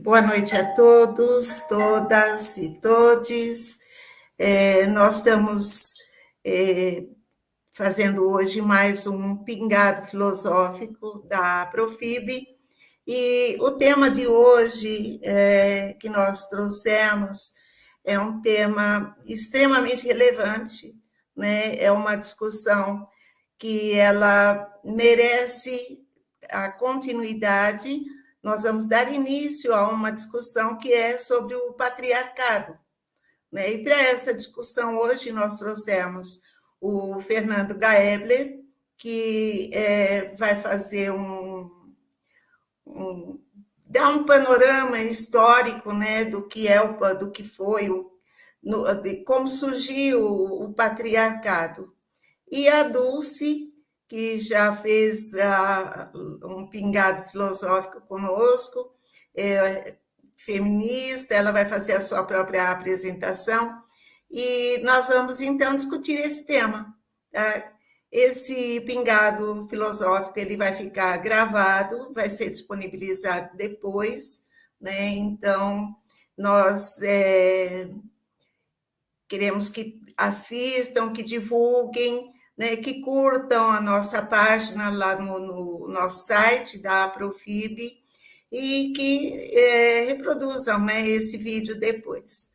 Boa noite a todos, todas e todes. Nós estamos fazendo hoje mais um pingado filosófico da Profib, e o tema de hoje que nós trouxemos é um tema extremamente relevante, né? É uma discussão que ela merece a continuidade. Nós vamos dar início a uma discussão que é sobre o patriarcado, né? E para essa discussão hoje nós trouxemos o Fernando Gaebler, que vai fazer dar um panorama histórico, né, do que do que foi, de como surgiu o patriarcado. E a Dulce, que já fez um pingado filosófico conosco, feminista, ela vai fazer a sua própria apresentação, e nós vamos, então, discutir esse tema. Tá? Esse pingado filosófico ele vai ficar gravado, vai ser disponibilizado depois, né? Então, nós queremos que assistam, que divulguem, né, que curtam a nossa página lá no nosso site da Profib e que reproduzam, né, esse vídeo depois.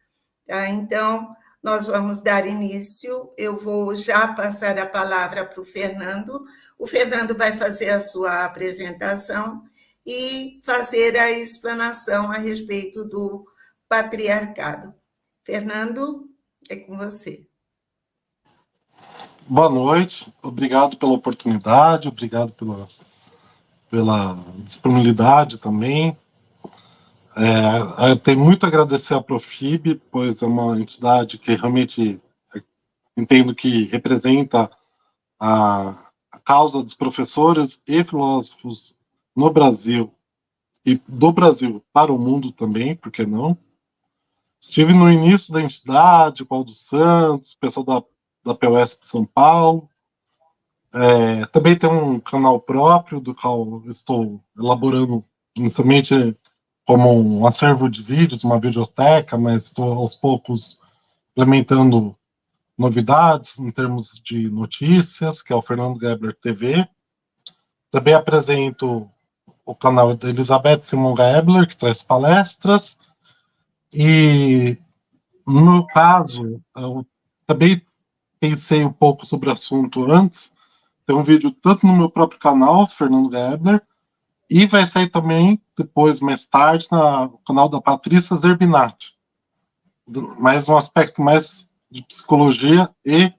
Tá? Então, nós vamos dar início. Eu vou já passar a palavra para o Fernando. O Fernando vai fazer a sua apresentação e fazer a explanação a respeito do patriarcado. Fernando, é com você. Boa noite, obrigado pela oportunidade, obrigado pela disponibilidade também. Tenho muito a agradecer à Profib, pois é uma entidade que realmente entendo que representa a causa dos professores e filósofos no Brasil, e do Brasil para o mundo também, por que não? Estive no início da entidade, Paulo dos Santos, pessoal da POS de São Paulo. Também tem um canal próprio, do qual estou elaborando inicialmente como um acervo de vídeos, uma videoteca, mas estou aos poucos implementando novidades em termos de notícias, que é o Fernando Gaebler TV. Também apresento o canal da Elizabeth Simon Gaebler, que traz palestras. E, no caso, eu também pensei um pouco sobre o assunto antes. Tem um vídeo tanto no meu próprio canal, Fernando Gaebler, e vai sair também depois, mais tarde, no canal da Patrícia Zerbinati. Mais um aspecto mais de psicologia e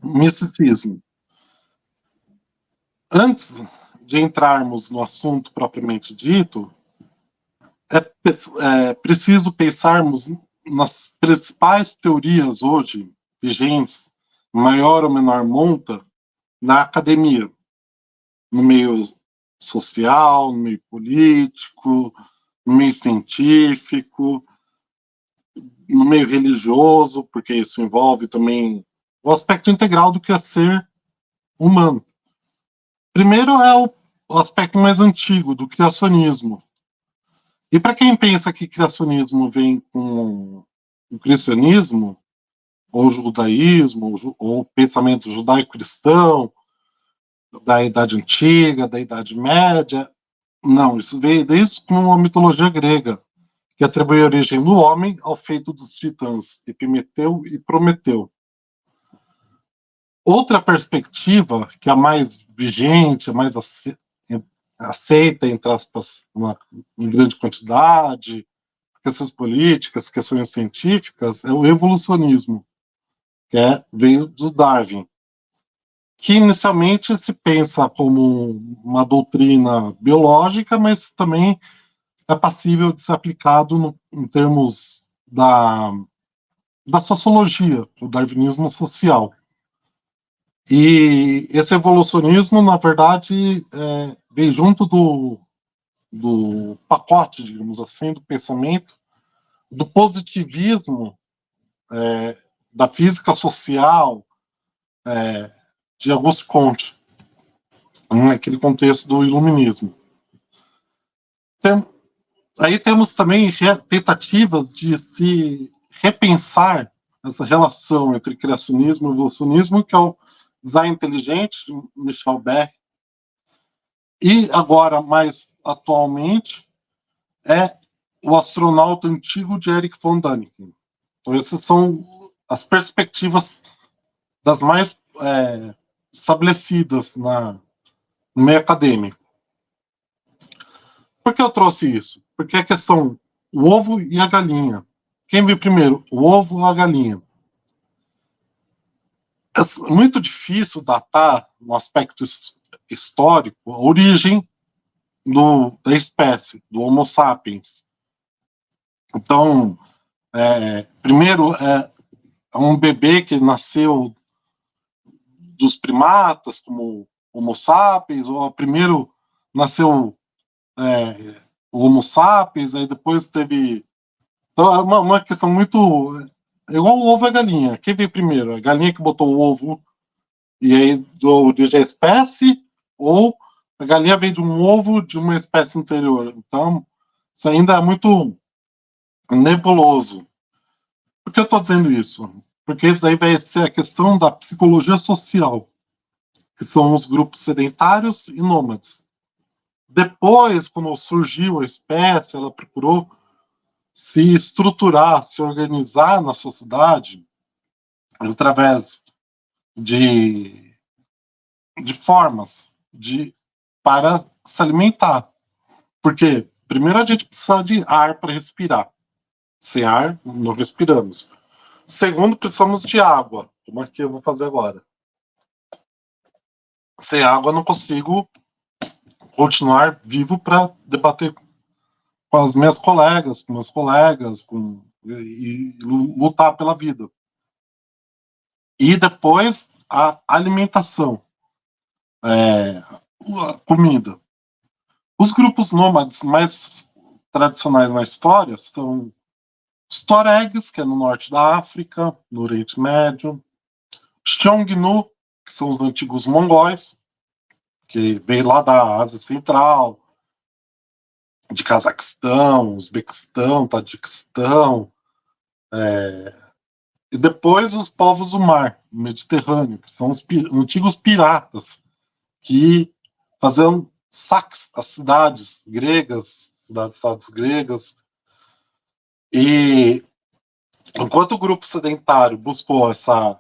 misticismo. Antes de entrarmos no assunto propriamente dito, é preciso pensarmos nas principais teorias hoje vigentes, maior ou menor monta, na academia, no meio social, no meio político, no meio científico, no meio religioso, porque isso envolve também o aspecto integral do que é ser humano. Primeiro é o aspecto mais antigo, do criacionismo. E para quem pensa que criacionismo vem com o cristianismo, ou judaísmo, ou pensamento judaico-cristão, da Idade Antiga, da Idade Média, não, isso veio desde uma mitologia grega, que atribui a origem do homem ao feito dos titãs, Epimeteu e Prometeu. Outra perspectiva, que é a mais vigente, a mais aceita, entre aspas, em grande quantidade, questões políticas, questões científicas, é o evolucionismo, que veio do Darwin, que inicialmente se pensa como uma doutrina biológica, mas também é passível de ser aplicado em termos da sociologia, o darwinismo social. E esse evolucionismo, na verdade, vem junto do pacote, digamos assim, do pensamento, do positivismo, da física social, de Auguste Comte, naquele contexto do iluminismo. Aí temos também tentativas de se repensar essa relação entre criacionismo e evolucionismo, que é o design inteligente, de Michel Behe, e agora, mais atualmente, é o astronauta antigo de Erich von Däniken. Então, essas são as perspectivas das mais estabelecidas no meio acadêmico. Por que eu trouxe isso? Porque a questão, o ovo e a galinha. Quem veio primeiro, o ovo ou a galinha? É muito difícil datar, no aspecto histórico, a origem da espécie, do Homo sapiens. Então, primeiro, é um bebê que nasceu dos primatas, como Homo sapiens, ou primeiro nasceu o Homo sapiens, aí depois teve... Então, é uma questão muito... É igual o ovo e a galinha. Quem veio primeiro? A galinha que botou o ovo e aí deu origem à espécie, ou a galinha veio de um ovo de uma espécie anterior? Então, isso ainda é muito nebuloso. Por que eu estou dizendo isso? Porque isso daí vai ser a questão da psicologia social, que são os grupos sedentários e nômades. Depois, quando surgiu a espécie, ela procurou se estruturar, se organizar na sociedade através de formas para se alimentar. Porque, primeiro, a gente precisa de ar para respirar. Sem ar, não respiramos. Segundo, precisamos de água, como é que eu vou fazer agora. Sem água, eu não consigo continuar vivo para debater com as minhas colegas, com meus colegas, e lutar pela vida. E depois, a alimentação, a comida. Os grupos nômades mais tradicionais na história são os Tuaregs, que é no norte da África, no Oriente Médio, Xiongnu, que são os antigos mongóis, que veio lá da Ásia Central, de Cazaquistão, Uzbequistão, Tadiquistão, e depois os povos do mar, Mediterrâneo, que são os antigos piratas, que faziam saques às cidades gregas, cidades-estados gregas, e enquanto o grupo sedentário buscou essa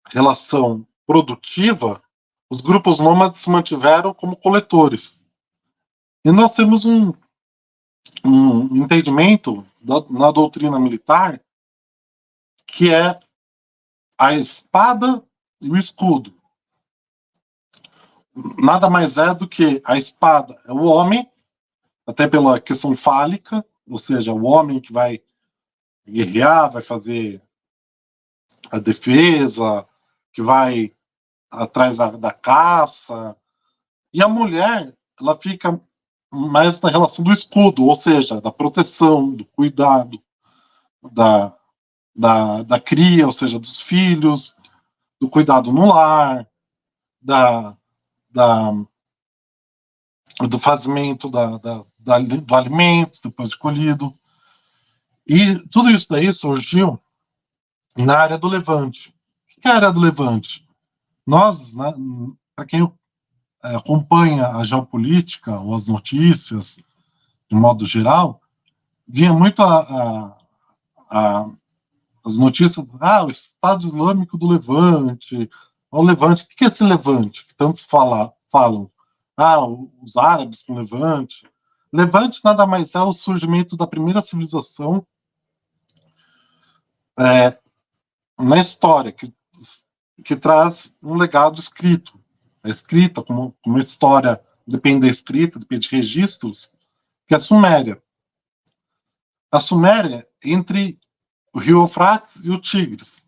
relação produtiva, os grupos nômades se mantiveram como coletores. E nós temos um entendimento na doutrina militar que é a espada e o escudo. Nada mais é do que a espada é o homem, até pela questão fálica, ou seja, o homem que vai guerrear, vai fazer a defesa, que vai atrás da caça. E a mulher, ela fica mais na relação do escudo, ou seja, da proteção, do cuidado, da cria, ou seja, dos filhos, do cuidado no lar, do fazimento do alimento depois de colhido. E tudo isso daí surgiu na área do Levante. O que é a área do Levante? Nós, né, para quem acompanha a geopolítica ou as notícias, de modo geral, vinha muito as notícias, o Estado Islâmico do Levante, o Levante. O que é esse Levante que tantos falam? Os árabes com Levante. Levante nada mais é o surgimento da primeira civilização na história, que traz um legado escrito. A escrita, como uma história, depende da escrita, depende de registros, que é a Suméria. A Suméria, entre o rio Eufrates e o Tigres.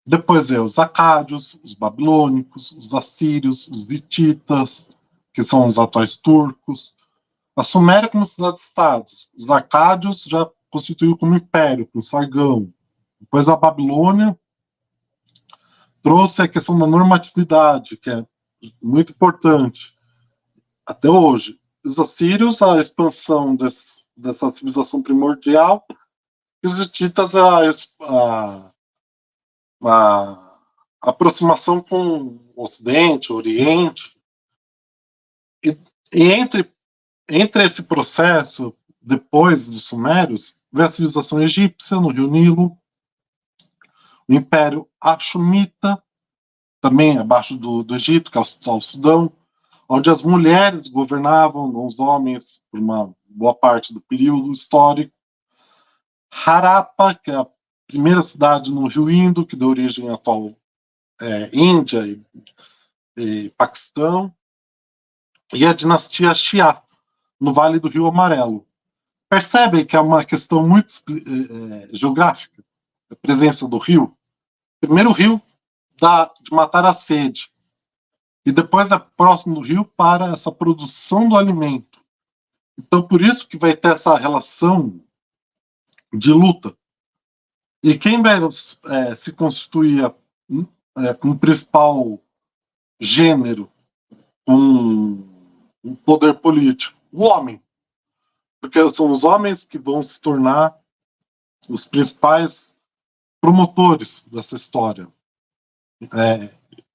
Depois veio os acádios, os babilônicos, os assírios, os hititas, que são os atuais turcos. A Suméria como cidades-estados. Os acádios já constituíram como império, com Sargão. Depois a Babilônia trouxe a questão da normatividade, que é muito importante até hoje. Os assírios, a expansão dessa civilização primordial, e os hititas a aproximação com o Ocidente, o Oriente, e entre esse processo, depois dos Sumérios, veio a civilização egípcia no Rio Nilo, o Império Axumita, também abaixo do Egito, que é o Sudão, onde as mulheres governavam os homens por uma boa parte do período histórico. Harappa, que é a primeira cidade no Rio Indo, que deu origem à atual Índia e Paquistão, e a dinastia Xia, no Vale do Rio Amarelo. Percebem que é uma questão muito geográfica, a presença do rio. Primeiro o rio de matar a sede, e depois é próximo do rio para essa produção do alimento. Então, por isso que vai ter essa relação de luta. E quem vai se constituir como principal gênero, com o poder político? O homem. Porque são os homens que vão se tornar os principais promotores dessa história.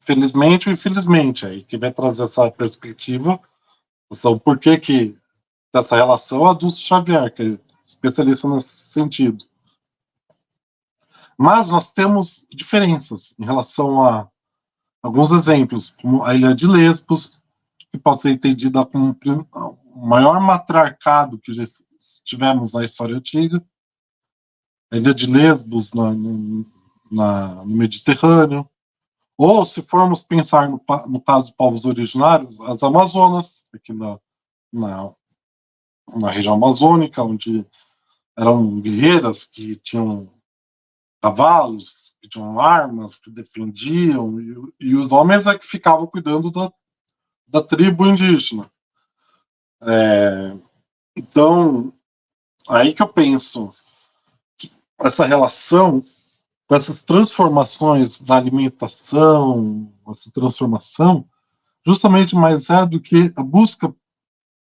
Felizmente ou infelizmente, aí que vai trazer essa perspectiva, o porquê que dessa relação, Adolfo Xavier, que é especialista nesse sentido. Mas nós temos diferenças em relação a alguns exemplos, como a Ilha de Lesbos, que pode ser entendida como o maior matriarcado que já tivemos na história antiga, a Ilha de Lesbos no Mediterrâneo, ou se formos pensar no caso de povos originários, as Amazonas, aqui na região amazônica, onde eram guerreiras que tinham cavalos, que tinham armas, que defendiam, e os homens é que ficavam cuidando da tribo indígena. Então, aí que eu penso que essa relação com essas transformações da alimentação, essa transformação, justamente mais do que a busca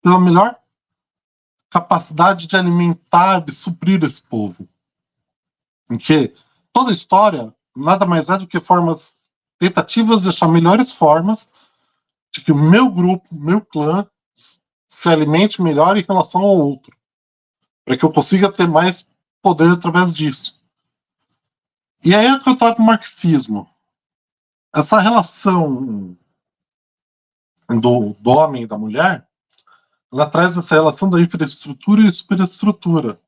pela melhor capacidade de alimentar, de suprir esse povo. Porque toda história nada mais é do que tentativas de achar melhores formas de que o meu grupo, o meu clã, se alimente melhor em relação ao outro, para que eu consiga ter mais poder através disso. E aí é que eu trago o marxismo. Essa relação do homem e da mulher, ela traz essa relação da infraestrutura e superestrutura.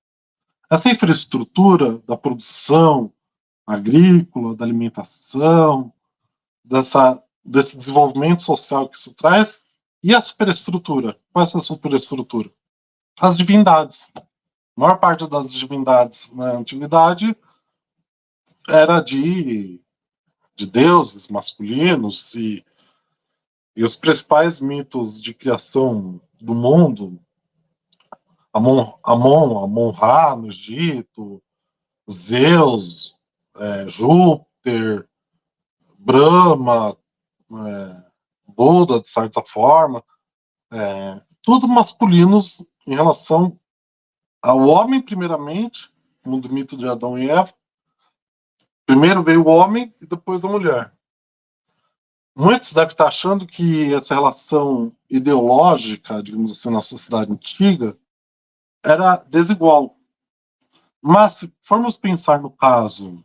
Essa infraestrutura da produção agrícola, da alimentação, desse desenvolvimento social que isso traz, e a superestrutura. Qual é essa superestrutura? As divindades. A maior parte das divindades na antiguidade era de deuses masculinos, e os principais mitos de criação do mundo, Amon-Ra no Egito, Zeus, Júpiter, Brahma, Buda, de certa forma, tudo masculinos em relação ao homem, primeiramente, como do mito de Adão e Eva. Primeiro veio o homem e depois a mulher. Muitos devem estar achando que essa relação ideológica, digamos assim, na sociedade antiga, era desigual. Mas, se formos pensar no caso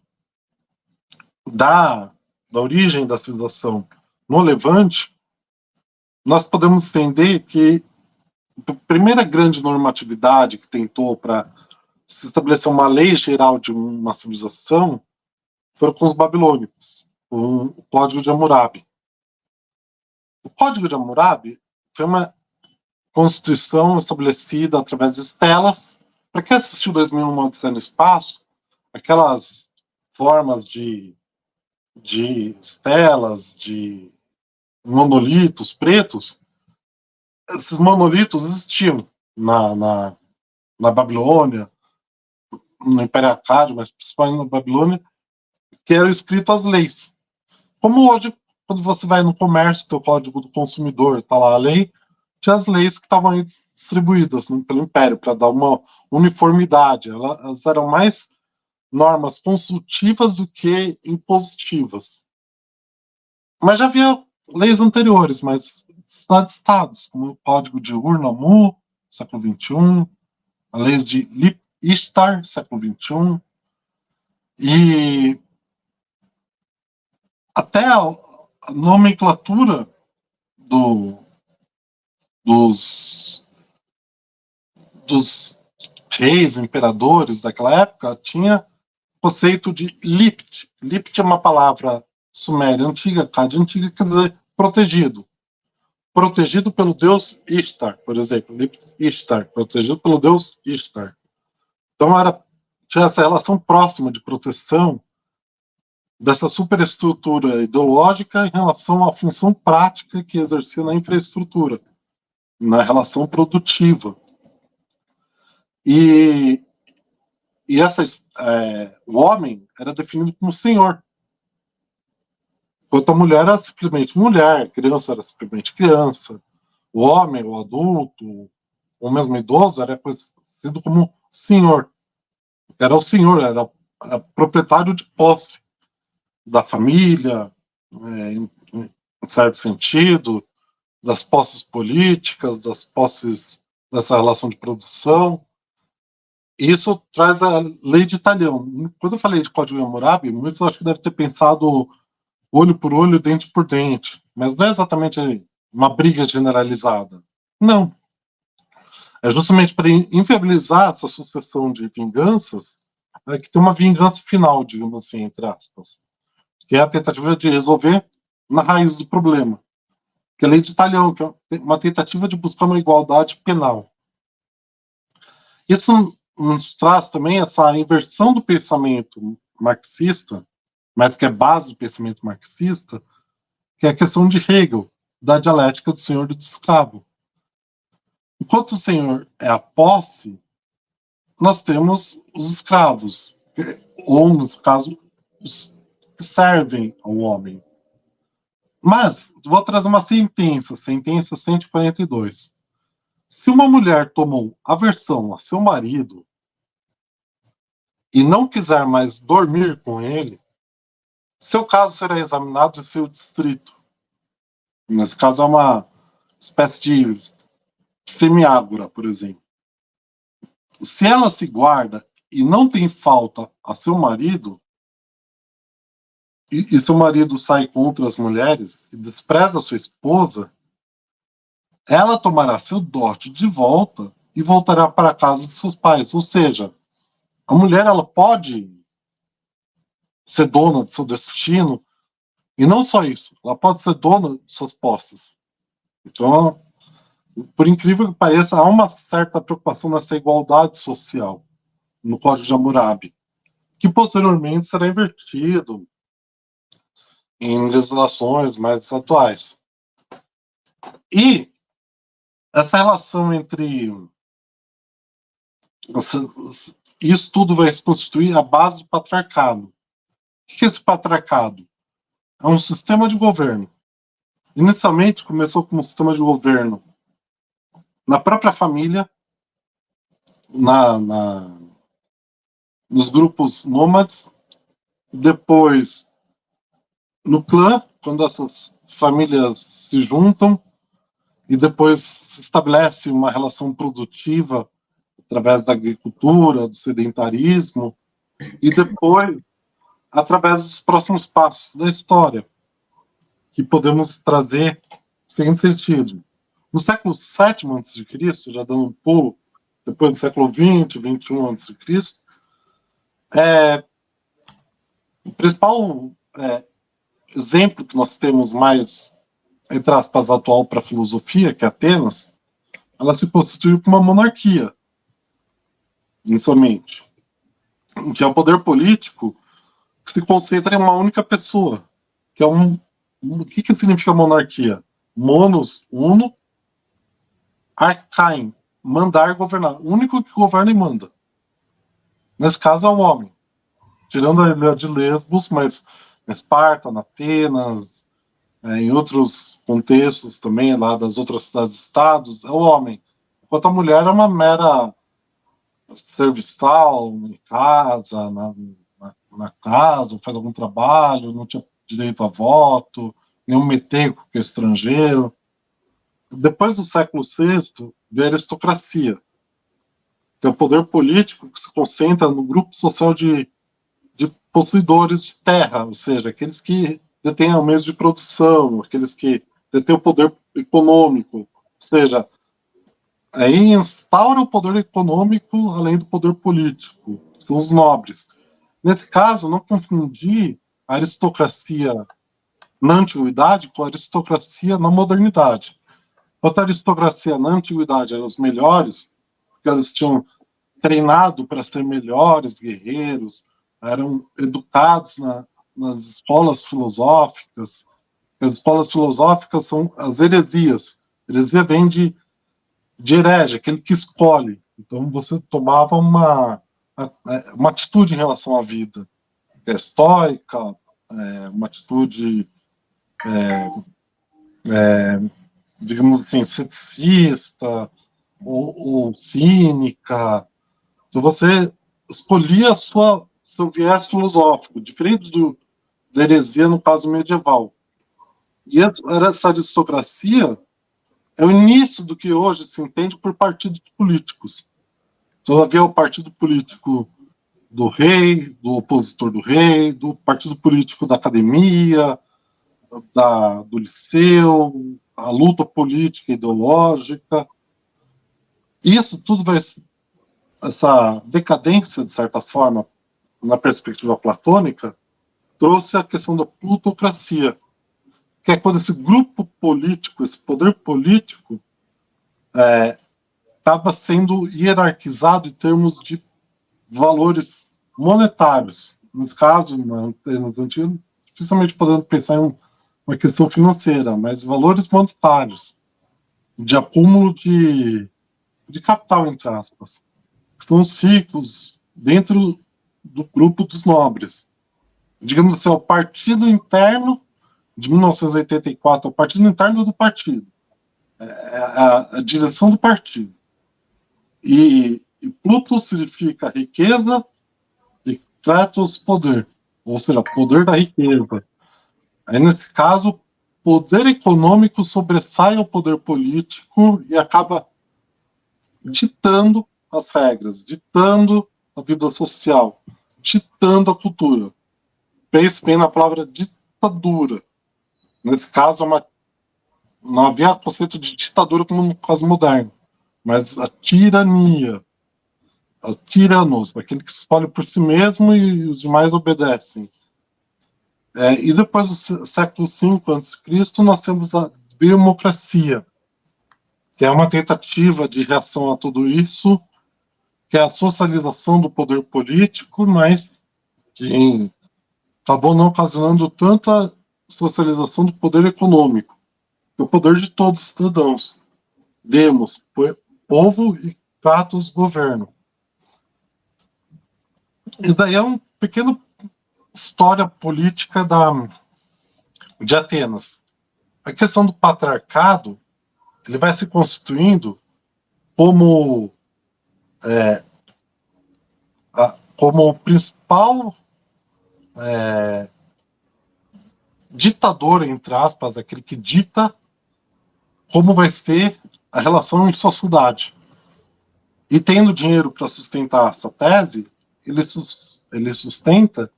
da origem da civilização no Levante, nós podemos entender que a primeira grande normatividade que tentou para se estabelecer uma lei geral de uma civilização foram com os babilônicos, com o Código de Hammurabi. O Código de Hammurabi foi uma constituição estabelecida através de estelas. Para quem assistiu 2001 Odisseia no Espaço, aquelas formas de estelas, de monolitos pretos, esses monolitos existiam na Babilônia, no Império Acádio, mas principalmente na Babilônia, que eram escritas as leis. Como hoje, quando você vai no comércio, teu Código do Consumidor, está lá a lei, tinha as leis que estavam aí distribuídas pelo Império, para dar uma uniformidade. Elas eram mais normas consultivas do que impositivas. Mas já havia leis anteriores, mas cidades-estados, como o Código de Ur-Nammu, século XXI, a lei de Lip-Ishtar, século XXI, e até a nomenclatura dos reis, imperadores daquela época, tinha o conceito de Lipt. Lipt é uma palavra suméria antiga, Akkad antiga, quer dizer protegido. Protegido pelo deus Ishtar, por exemplo. Lipt Ishtar, protegido pelo deus Ishtar. Então tinha essa relação próxima de proteção dessa superestrutura ideológica em relação à função prática que exercia na infraestrutura, na relação produtiva. E o homem era definido como senhor, enquanto a mulher era simplesmente mulher, a criança era simplesmente criança, o homem, o adulto, ou mesmo idoso, era conhecido como senhor. Era o senhor, era proprietário de posse da família, em certo sentido, das posses políticas, das posses dessa relação de produção. Isso traz a lei de Italião. Quando eu falei de Código Hammurabi, muitos acho que deve ter pensado olho por olho, dente por dente, mas não é exatamente uma briga generalizada. Não. É justamente para inviabilizar essa sucessão de vinganças, que tem uma vingança final, digamos assim, entre aspas, que é a tentativa de resolver na raiz do problema, que é a lei de Italião, que é uma tentativa de buscar uma igualdade penal. Isso nos traz também essa inversão do pensamento marxista, mas que é base do pensamento marxista, que é a questão de Hegel, da dialética do senhor e do escravo. Enquanto o senhor é a posse, nós temos os escravos, ou, nesse caso, os que servem ao homem. Mas, vou trazer uma sentença 142. Se uma mulher tomou aversão a seu marido e não quiser mais dormir com ele, seu caso será examinado em seu distrito. Nesse caso, é uma espécie de semiágora, por exemplo. Se ela se guarda e não tem falta a seu marido, e seu marido sai contra as mulheres e despreza sua esposa, ela tomará seu dote de volta e voltará para a casa de seus pais. Ou seja, a mulher ela pode ser dona de seu destino, e não só isso, ela pode ser dona de suas posses. Então, por incrível que pareça, há uma certa preocupação nessa igualdade social no Código de Hammurabi, que posteriormente será invertido em legislações mais atuais. E essa relação entre isso tudo vai se constituir a base do patriarcado. O que é esse patriarcado? É um sistema de governo. Inicialmente começou como um sistema de governo na própria família, nos grupos nômades, depois no clã, quando essas famílias se juntam, e depois se estabelece uma relação produtiva através da agricultura, do sedentarismo, e depois através dos próximos passos da história, que podemos trazer no seguinte sentido. No século VII a.C., já dando um pulo, depois do século XX, XXI a.C., o principal exemplo que nós temos mais, entre aspas, atual para a filosofia, que é Atenas, ela se constituiu como uma monarquia, inicialmente, que é o poder político que se concentra em uma única pessoa, que é o que significa monarquia? Monos, uno, arcain, mandar, governar. O único que governa e manda. Nesse caso é o homem. Tirando a ilha de Lesbos, mas na Esparta, na Atenas, em outros contextos também, lá das outras cidades-estados, é o homem. Enquanto a mulher é uma mera serviçal, em casa, na casa, faz algum trabalho, não tinha direito a voto, nenhum meteco que é estrangeiro. Depois do século VI, veio a aristocracia, que é o poder político que se concentra no grupo social de possuidores de terra, ou seja, aqueles que detêm o meio de produção, aqueles que detêm o poder econômico, ou seja, aí instaura o poder econômico além do poder político, são os nobres. Nesse caso, não confundir a aristocracia na antiguidade com a aristocracia na modernidade. Enquanto a aristocracia na antiguidade eram os melhores, porque eles tinham treinado para ser melhores guerreiros, eram educados nas escolas filosóficas. As escolas filosóficas são as heresias. Heresia vem de herege, aquele que escolhe. Então você tomava uma atitude em relação à vida, que é estoica, uma atitude, digamos assim, ceticista ou cínica. Então você escolhia seu viés filosófico, diferente da heresia no caso medieval. E essa aristocracia é o início do que hoje se entende por partidos políticos. Então havia o partido político do rei, do opositor do rei, do partido político da academia, do liceu, a luta política ideológica. Isso tudo essa decadência, de certa forma, na perspectiva platônica, trouxe a questão da plutocracia, que é quando esse grupo político, esse poder político, estava sendo hierarquizado em termos de valores monetários. Nesse caso, nas antigas, dificilmente podendo pensar em uma questão financeira, mas valores monetários, de acúmulo de capital, entre aspas, que são os ricos dentro do grupo dos nobres. Digamos assim, o partido interno de 1984, o partido interno do partido, a direção do partido. E Pluto significa riqueza e Kratos poder, ou seja, poder da riqueza. Aí, nesse caso, poder econômico sobressai ao poder político e acaba ditando as regras, ditando a vida social, ditando a cultura. Pense bem na palavra ditadura. Nesse caso, não havia conceito de ditadura como no caso moderno, mas a tirania, o tiranos, aquele que escolhe por si mesmo e os demais obedecem. E depois do século V a.C., nós temos a democracia, que é uma tentativa de reação a tudo isso, que é a socialização do poder político, mas que acabou não ocasionando tanta socialização do poder econômico, que é o poder de todos os cidadãos. Demos, povo e Kratos, governo. E daí é um pequeno história política de Atenas. A questão do patriarcado, ele vai se constituindo como o principal ditador, entre aspas, aquele que dita como vai ser a relação em sociedade. E tendo dinheiro para sustentar essa tese, ele sustenta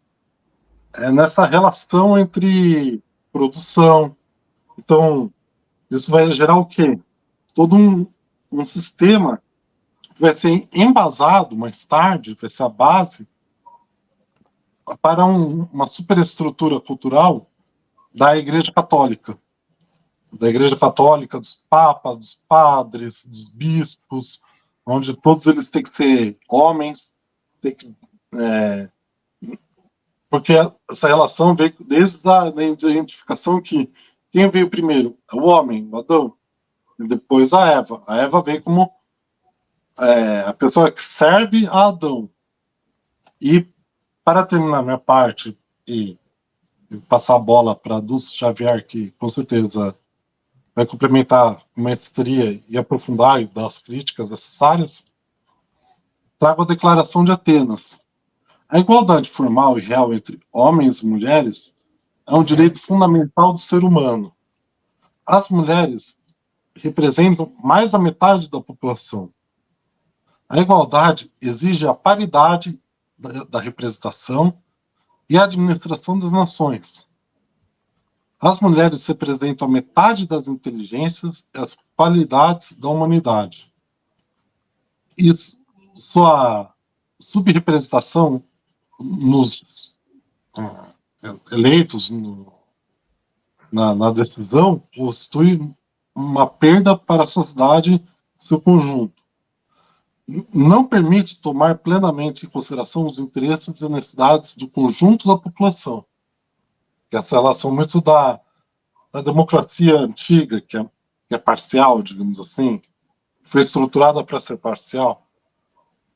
nessa relação entre produção. Então, isso vai gerar o quê? Todo um sistema que vai ser embasado mais tarde, vai ser a base para uma superestrutura cultural da Igreja Católica. Da Igreja Católica, dos papas, dos padres, dos bispos, onde todos eles têm que ser homens, porque essa relação veio desde a identificação que quem veio primeiro? O homem, o Adão, e depois a Eva. A Eva veio como a pessoa que serve a Adão. E, para terminar minha parte e passar a bola para a Dulce Xavier, que com certeza vai complementar com maestria e aprofundar e dar as críticas necessárias, trago a Declaração de Atenas. A igualdade formal e real entre homens e mulheres é um direito fundamental do ser humano. As mulheres representam mais da metade da população. A igualdade exige a paridade da representação e a administração das nações. As mulheres representam a metade das inteligências e as qualidades da humanidade. E sua subrepresentação nos eleitos na decisão constitui uma perda para a sociedade em seu conjunto. Não permite tomar plenamente em consideração os interesses e necessidades do conjunto da população. Que essa relação muito da democracia antiga, que é parcial, digamos assim, foi estruturada para ser parcial,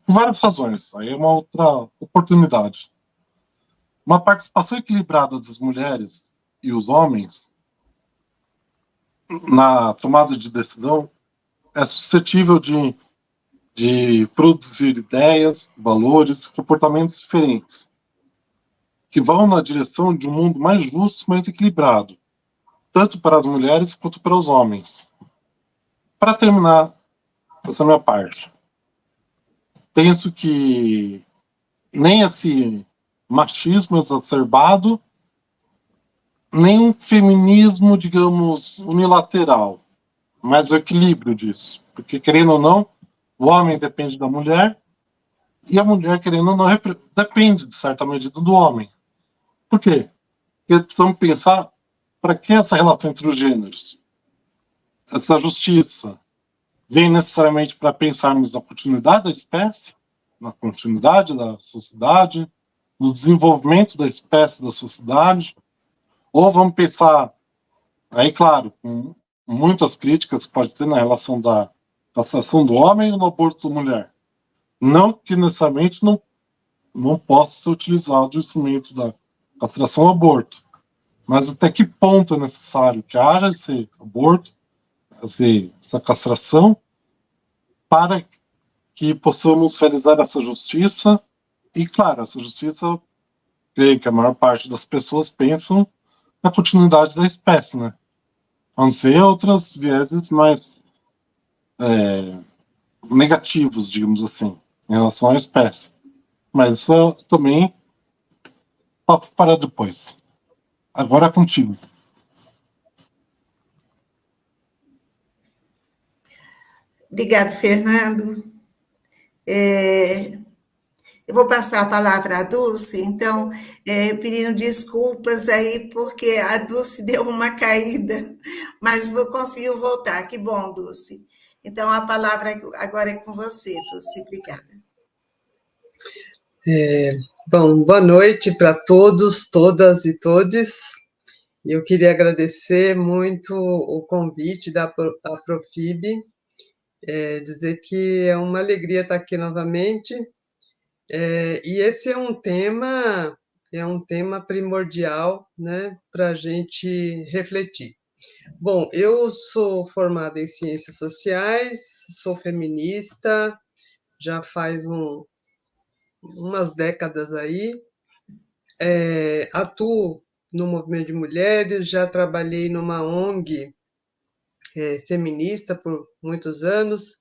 por várias razões. Aí é uma outra oportunidade. Uma participação equilibrada das mulheres e os homens na tomada de decisão é suscetível de produzir ideias, valores, comportamentos diferentes, que vão na direção de um mundo mais justo, mais equilibrado, tanto para as mulheres quanto para os homens. Para terminar essa minha parte, penso que nem esse machismo exacerbado, nem um feminismo, digamos, unilateral, mas o equilíbrio disso. Porque, querendo ou não, o homem depende da mulher e a mulher, querendo ou não, depende, de certa medida, do homem. Por quê? Porque precisamos pensar para que essa relação entre os gêneros? Essa justiça vem necessariamente para pensarmos na continuidade da espécie, na continuidade da sociedade, no desenvolvimento da espécie da sociedade, ou vamos pensar, aí claro, com muitas críticas que pode ter na relação da castração do homem e no aborto da mulher. Não que necessariamente não possa ser utilizado o instrumento da castração ou aborto, mas até que ponto é necessário que haja esse aborto, essa castração, para que possamos realizar essa justiça. E, claro, essa justiça, creio que a maior parte das pessoas pensam na continuidade da espécie, né? A não ser outras vieses mais negativos, digamos assim, em relação à espécie. Mas isso é também papo para depois. Agora é contigo. Obrigado, Fernando. Eu vou passar a palavra à Dulce, então, pedindo desculpas aí, porque a Dulce deu uma caída, mas conseguiu voltar. Que bom, Dulce. Então, a palavra agora é com você, Dulce. Obrigada. Bom, boa noite para todos, todas e todes. Eu queria agradecer muito o convite da Afrofib, dizer que é uma alegria estar aqui novamente. E esse é um tema primordial, né, para a gente refletir. Bom, eu sou formada em Ciências Sociais, sou feminista, já faz umas décadas aí, atuo no movimento de mulheres, já trabalhei numa ONG feminista por muitos anos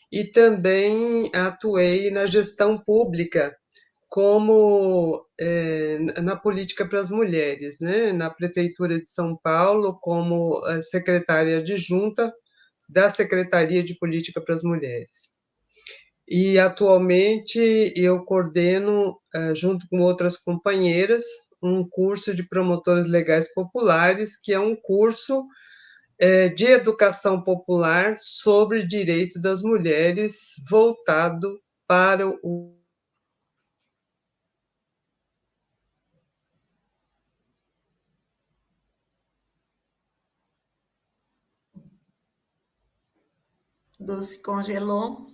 e também atuei na gestão pública como na política para as mulheres, né? Na Prefeitura de São Paulo, como secretária adjunta da Secretaria de Política para as Mulheres. E atualmente eu coordeno, junto com outras companheiras, um curso de promotoras legais populares, que é um curso de educação popular sobre direito das mulheres, voltado para o Dulce congelou.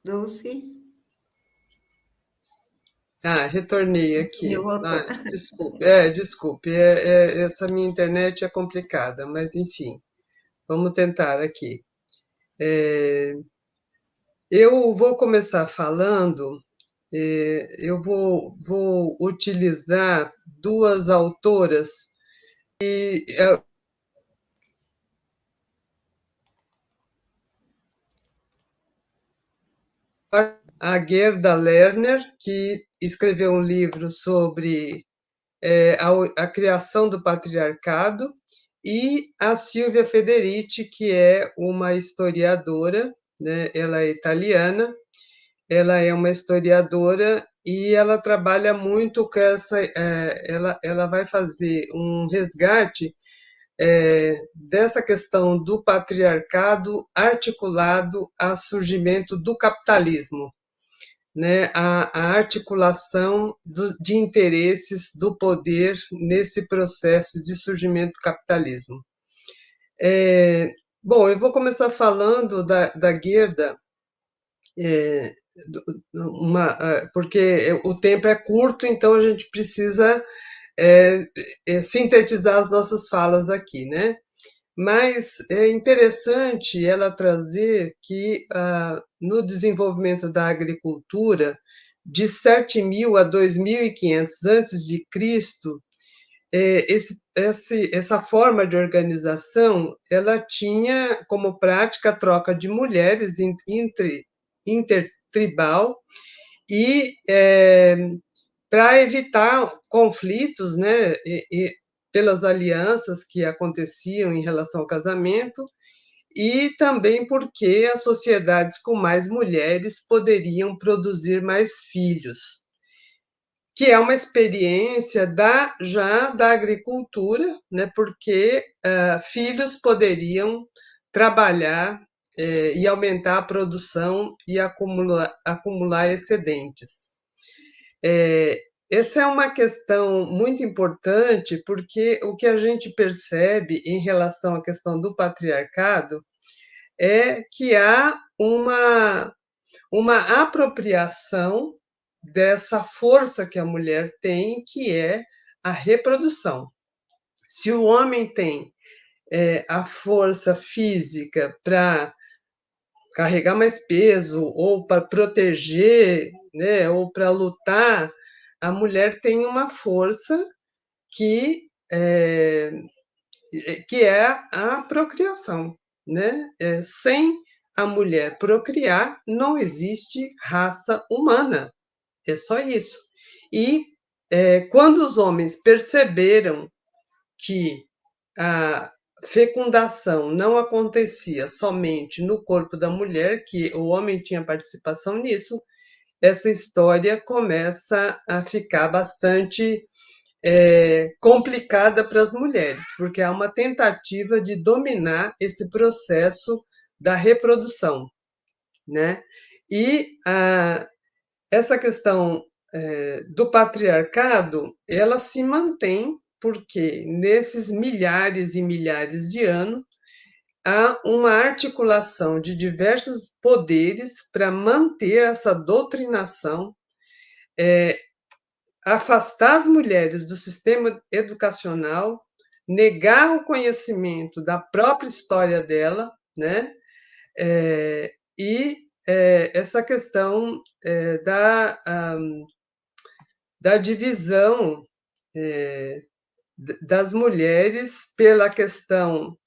Dulce, Retornei sumiu, aqui. voltou. Desculpe, essa minha internet é complicada, mas enfim, vamos tentar aqui. É, eu vou começar falando, eu vou utilizar duas autoras, a Gerda Lerner, que escreveu um livro sobre a criação do patriarcado, e a Silvia Federici, que é uma historiadora, né? Ela é italiana, ela é uma historiadora e ela trabalha muito com ela vai fazer um resgate dessa questão do patriarcado articulado ao surgimento do capitalismo, né, a articulação de interesses do poder nesse processo de surgimento do capitalismo. Bom, eu vou começar falando da Gerda, é, porque o tempo é curto, então a gente precisa sintetizar as nossas falas aqui, né? Mas é interessante ela trazer que no desenvolvimento da agricultura, de 7.000 a 2.500 antes de Cristo, essa forma de organização, ela tinha como prática a troca de mulheres intertribal e para evitar conflitos, né, pelas alianças que aconteciam em relação ao casamento, e também porque as sociedades com mais mulheres poderiam produzir mais filhos, que é uma experiência já da agricultura, né, porque filhos poderiam trabalhar e aumentar a produção e acumular excedentes. Essa é uma questão muito importante, porque o que a gente percebe em relação à questão do patriarcado é que há uma apropriação dessa força que a mulher tem, que é a reprodução. Se o homem tem a força física para carregar mais peso, ou para proteger, né, ou para lutar, a mulher tem uma força que é, que é a procriação, né? Sem a mulher procriar, não existe raça humana, é só isso. E quando os homens perceberam que a fecundação não acontecia somente no corpo da mulher, que o homem tinha participação nisso, essa história começa a ficar bastante complicada para as mulheres, porque há uma tentativa de dominar esse processo da reprodução, né? E essa questão do patriarcado, ela se mantém porque nesses milhares e milhares de anos há uma articulação de diversos poderes para manter essa doutrinação, afastar as mulheres do sistema educacional, negar o conhecimento da própria história dela, né? Essa questão da divisão das mulheres pela questão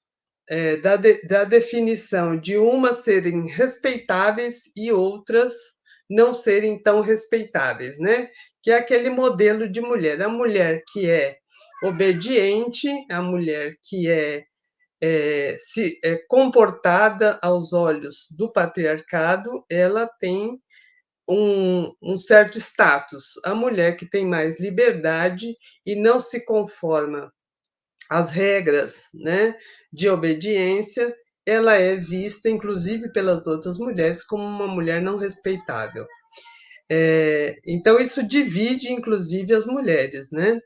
da definição de umas serem respeitáveis e outras não serem tão respeitáveis, né? Que é aquele modelo de mulher. A mulher que é obediente, a mulher que é comportada aos olhos do patriarcado, ela tem um certo status. A mulher que tem mais liberdade e não se conforma às regras, né, de obediência, ela é vista, inclusive pelas outras mulheres, como uma mulher não respeitável. Então, isso divide, inclusive, as mulheres, né?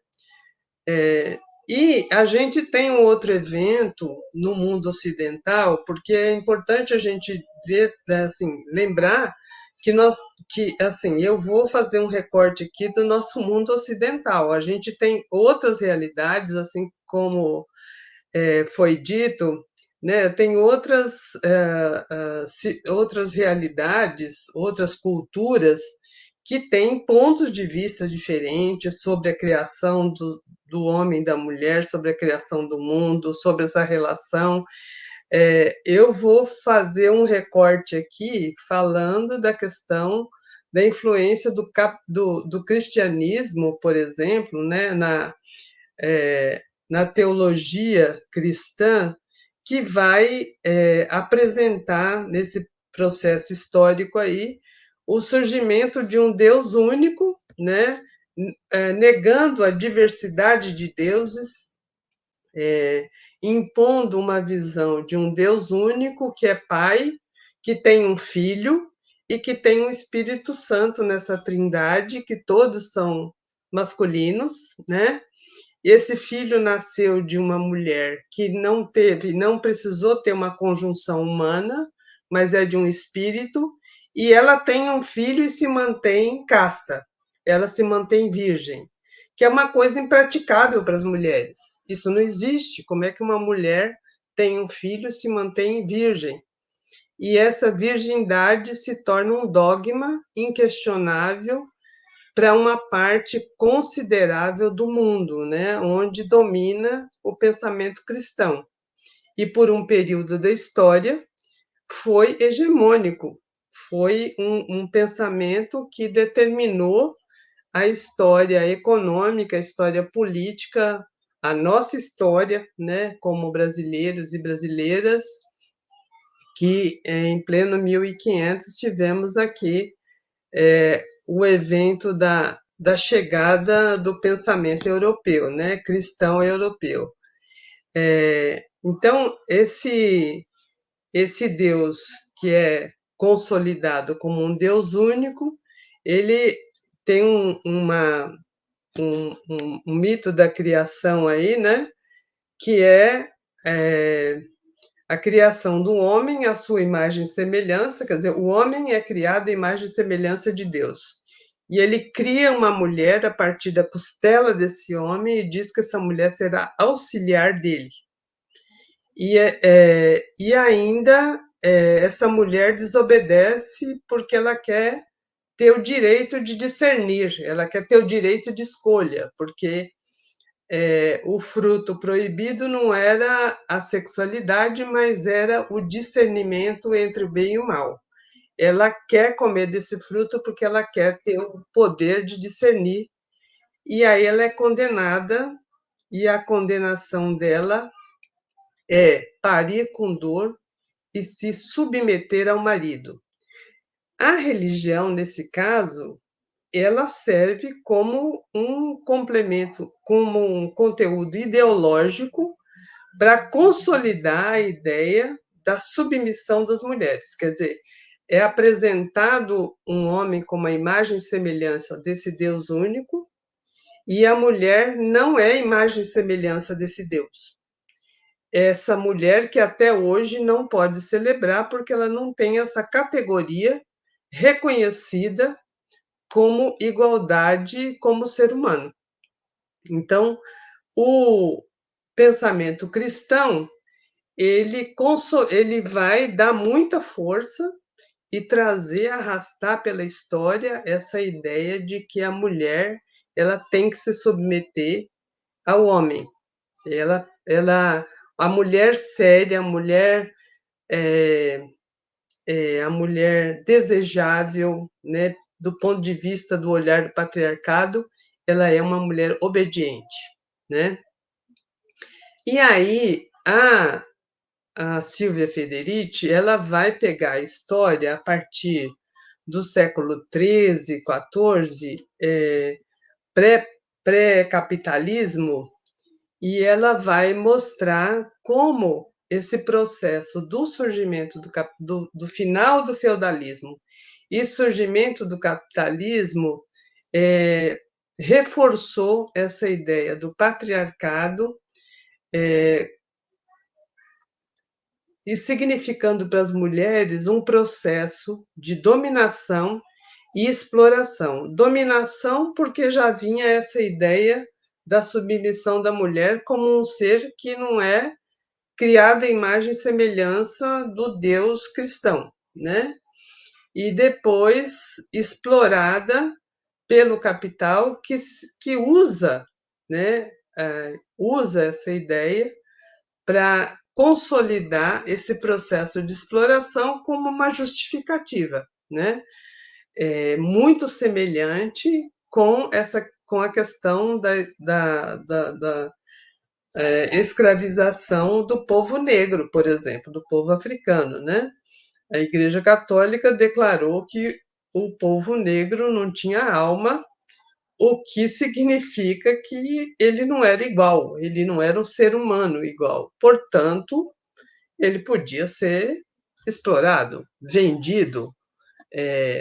E a gente tem um outro evento no mundo ocidental, porque é importante a gente ver, né, assim, lembrar assim, eu vou fazer um recorte aqui do nosso mundo ocidental. A gente tem outras realidades, assim como foi dito, né? Tem outras realidades, outras culturas que têm pontos de vista diferentes sobre a criação do homem e da mulher, sobre a criação do mundo, sobre essa relação. Eu vou fazer um recorte aqui falando da questão da influência do cristianismo, por exemplo, né, na teologia cristã, que vai apresentar nesse processo histórico aí o surgimento de um Deus único, né, negando a diversidade de deuses, impondo uma visão de um Deus único que é Pai, que tem um Filho e que tem um Espírito Santo nessa trindade, que todos são masculinos, né? E esse filho nasceu de uma mulher que não precisou ter uma conjunção humana, mas é de um espírito, e ela tem um filho e se mantém casta, ela se mantém virgem, que é uma coisa impraticável para as mulheres. Isso não existe. Como é que uma mulher tem um filho e se mantém virgem? E essa virgindade se torna um dogma inquestionável para uma parte considerável do mundo, né, onde domina o pensamento cristão. E por um período da história foi hegemônico, foi um pensamento que determinou a história econômica, a história política, a nossa história, né, como brasileiros e brasileiras, que em pleno 1500 tivemos aqui o evento da chegada do pensamento europeu, né, cristão europeu. Então, esse Deus que é consolidado como um Deus único, ele tem um mito da criação aí, né, que é a criação do homem à sua imagem e semelhança, quer dizer, o homem é criado à imagem e semelhança de Deus. E ele cria uma mulher a partir da costela desse homem e diz que essa mulher será auxiliar dele. E ainda essa mulher desobedece porque ela quer ter o direito de discernir, ela quer ter o direito de escolha, porque o fruto proibido não era a sexualidade, mas era o discernimento entre o bem e o mal. Ela quer comer desse fruto porque ela quer ter o poder de discernir. E aí ela é condenada, e a condenação dela é parir com dor e se submeter ao marido. A religião, nesse caso, ela serve como um complemento, como um conteúdo ideológico para consolidar a ideia da submissão das mulheres. Quer dizer, é apresentado um homem como a imagem e semelhança desse Deus único, e a mulher não é imagem e semelhança desse Deus. Essa mulher que até hoje não pode celebrar porque ela não tem essa categoria reconhecida como igualdade como ser humano. Então, o pensamento cristão, ele vai dar muita força e trazer, arrastar pela história essa ideia de que a mulher ela tem que se submeter ao homem. A mulher séria, a mulher desejável, né, do ponto de vista do olhar do patriarcado, ela é uma mulher obediente, né? E aí a Silvia Federici, ela vai pegar a história a partir do século XIII, XIV, pré-capitalismo, e ela vai mostrar como esse processo do surgimento do final do feudalismo e surgimento do capitalismo reforçou essa ideia do patriarcado e significando para as mulheres um processo de dominação e exploração. Dominação, porque já vinha essa ideia da submissão da mulher como um ser que não é criado à imagem e semelhança do Deus cristão, né? E depois explorada pelo capital que usa, né, usa essa ideia para consolidar esse processo de exploração como uma justificativa, né? Muito semelhante com a questão da escravização do povo negro, por exemplo, do povo africano, né? A Igreja Católica declarou que o povo negro não tinha alma, o que significa que ele não era igual, ele não era um ser humano igual. Portanto, ele podia ser explorado, vendido,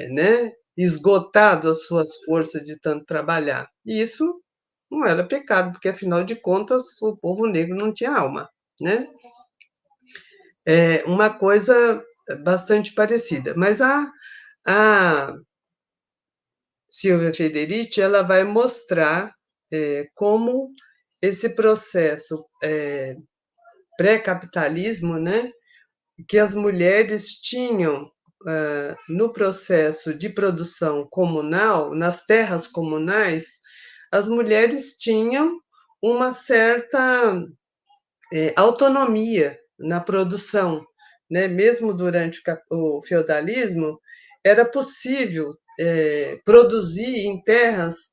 né? Esgotado as suas forças de tanto trabalhar. E isso não era pecado, porque afinal de contas o povo negro não tinha alma, né? É uma coisa bastante parecida. Mas a Silvia Federici ela vai mostrar como esse processo pré-capitalismo, né, que as mulheres tinham no processo de produção comunal, nas terras comunais, as mulheres tinham uma certa autonomia na produção, né? Mesmo durante o feudalismo, era possível produzir em terras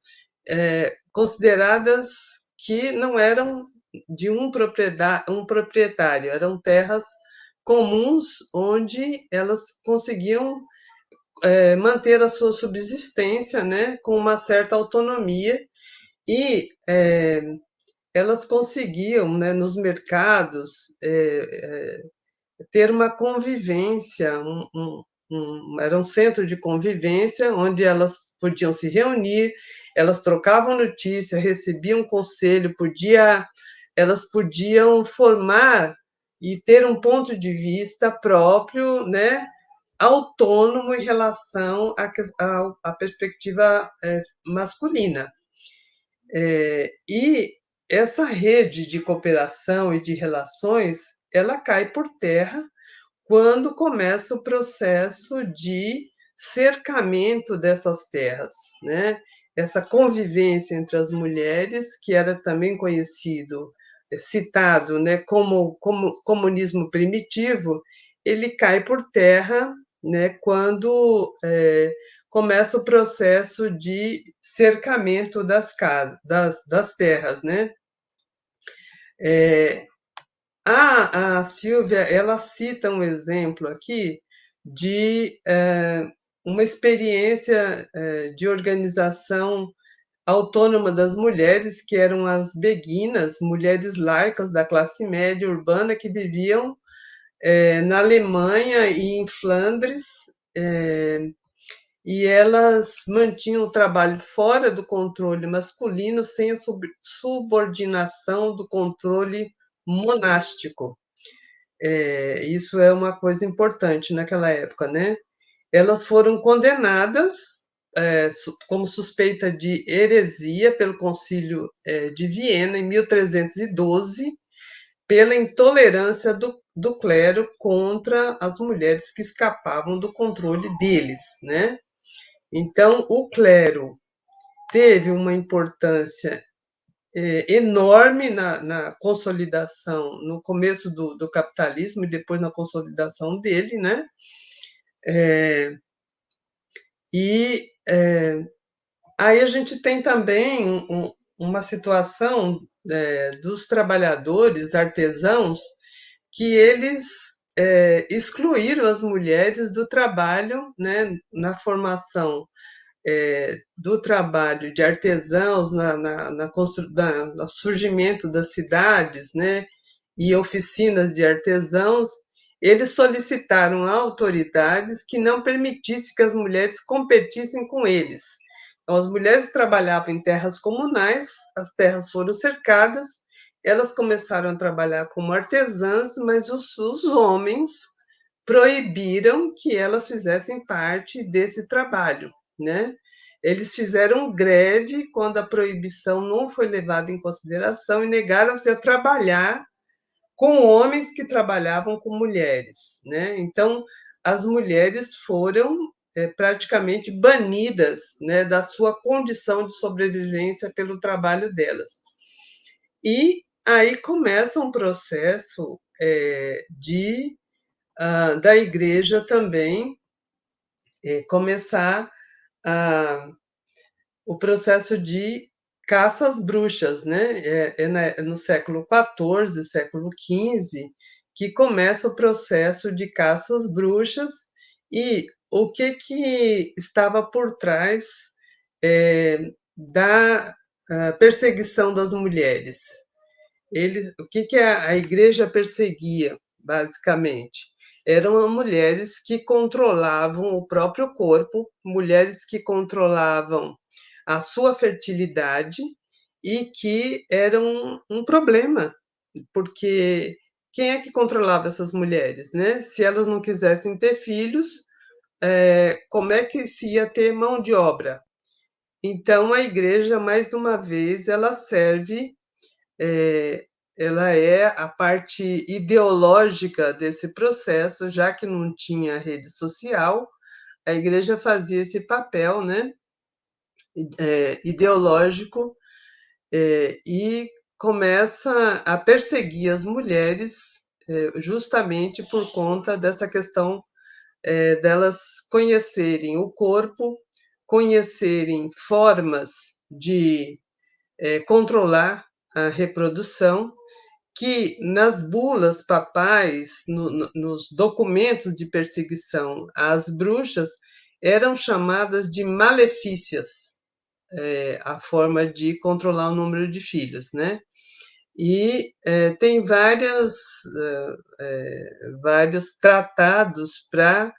consideradas que não eram de um proprietário, eram terras comuns onde elas conseguiam manter a sua subsistência, né, com uma certa autonomia e elas conseguiam, né, nos mercados, ter uma convivência, era um centro de convivência onde elas podiam se reunir, elas trocavam notícia, recebiam conselho, elas podiam formar e ter um ponto de vista próprio, né, autônomo em relação à perspectiva masculina. E essa rede de cooperação e de relações, ela cai por terra quando começa o processo de cercamento dessas terras, né? Essa convivência entre as mulheres, que era também conhecido, citado, né, como comunismo primitivo, ele cai por terra, né, quando começa o processo de cercamento das casas, das terras, né? A Silvia, ela cita um exemplo aqui de uma experiência de organização autônoma das mulheres, que eram as beguinas, mulheres laicas da classe média urbana que viviam na Alemanha e em Flandres, e elas mantinham o trabalho fora do controle masculino, sem a subordinação do controle monástico. Isso é uma coisa importante naquela época, né? Elas foram condenadas como suspeita de heresia pelo Concílio de Viena, em 1312, pela intolerância do clero contra as mulheres que escapavam do controle deles, né? Então, o clero teve uma importância enorme na consolidação, no começo do capitalismo e depois na consolidação dele, né? Aí a gente tem também uma situação dos trabalhadores artesãos que eles excluíram as mulheres do trabalho, né, na formação do trabalho de artesãos no surgimento das cidades, né, e oficinas de artesãos. Eles solicitaram a autoridades que não permitissem que as mulheres competissem com eles. Então, as mulheres trabalhavam em terras comunais, as terras foram cercadas elas começaram a trabalhar como artesãs, mas os homens proibiram que elas fizessem parte desse trabalho, né? Eles fizeram greve quando a proibição não foi levada em consideração e negaram-se a trabalhar com homens que trabalhavam com mulheres, né? Então, as mulheres foram praticamente banidas, né, da sua condição de sobrevivência pelo trabalho delas. E aí começa um processo da igreja também começar o processo de caça às bruxas, né? No século XIV, século XV, que começa o processo de caça às bruxas e o que estava por trás da perseguição das mulheres. O que a igreja perseguia, basicamente? Eram mulheres que controlavam o próprio corpo, mulheres que controlavam a sua fertilidade e que eram um problema, porque quem é que controlava essas mulheres, né? Se elas não quisessem ter filhos, como é que se ia ter mão de obra? Então, a igreja, mais uma vez, ela serve, ela é a parte ideológica desse processo, já que não tinha rede social, a igreja fazia esse papel, né, ideológico, e começa a perseguir as mulheres, justamente por conta dessa questão delas conhecerem o corpo, conhecerem formas de controlar a reprodução, que nas bulas papais, nos documentos de perseguição às bruxas, eram chamadas de malefícias, a forma de controlar o número de filhos, né? E tem vários tratados para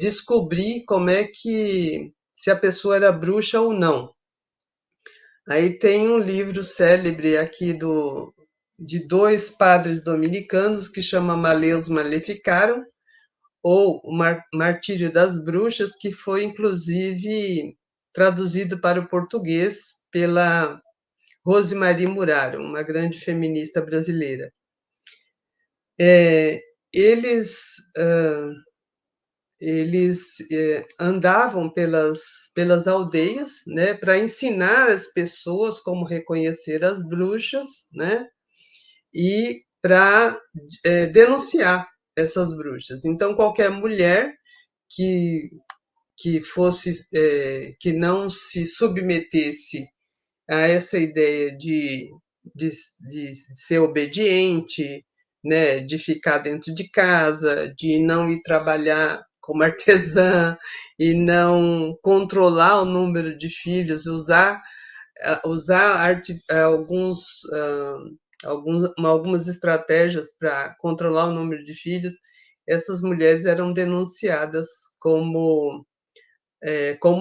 descobrir como é que se a pessoa era bruxa ou não. Aí tem um livro célebre aqui de dois padres dominicanos que chama Maleus Maleficarum, ou o Martírio das Bruxas, que foi inclusive traduzido para o português pela Rosemarie Muraro, uma grande feminista brasileira. Eles andavam pelas aldeias, né, para ensinar as pessoas como reconhecer as bruxas, né, e para denunciar essas bruxas. Então, qualquer mulher que fosse, que não se submetesse a essa ideia de ser obediente, né, de ficar dentro de casa, de não ir trabalhar como artesã e não controlar o número de filhos, usar algumas estratégias para controlar o número de filhos, essas mulheres eram denunciadas como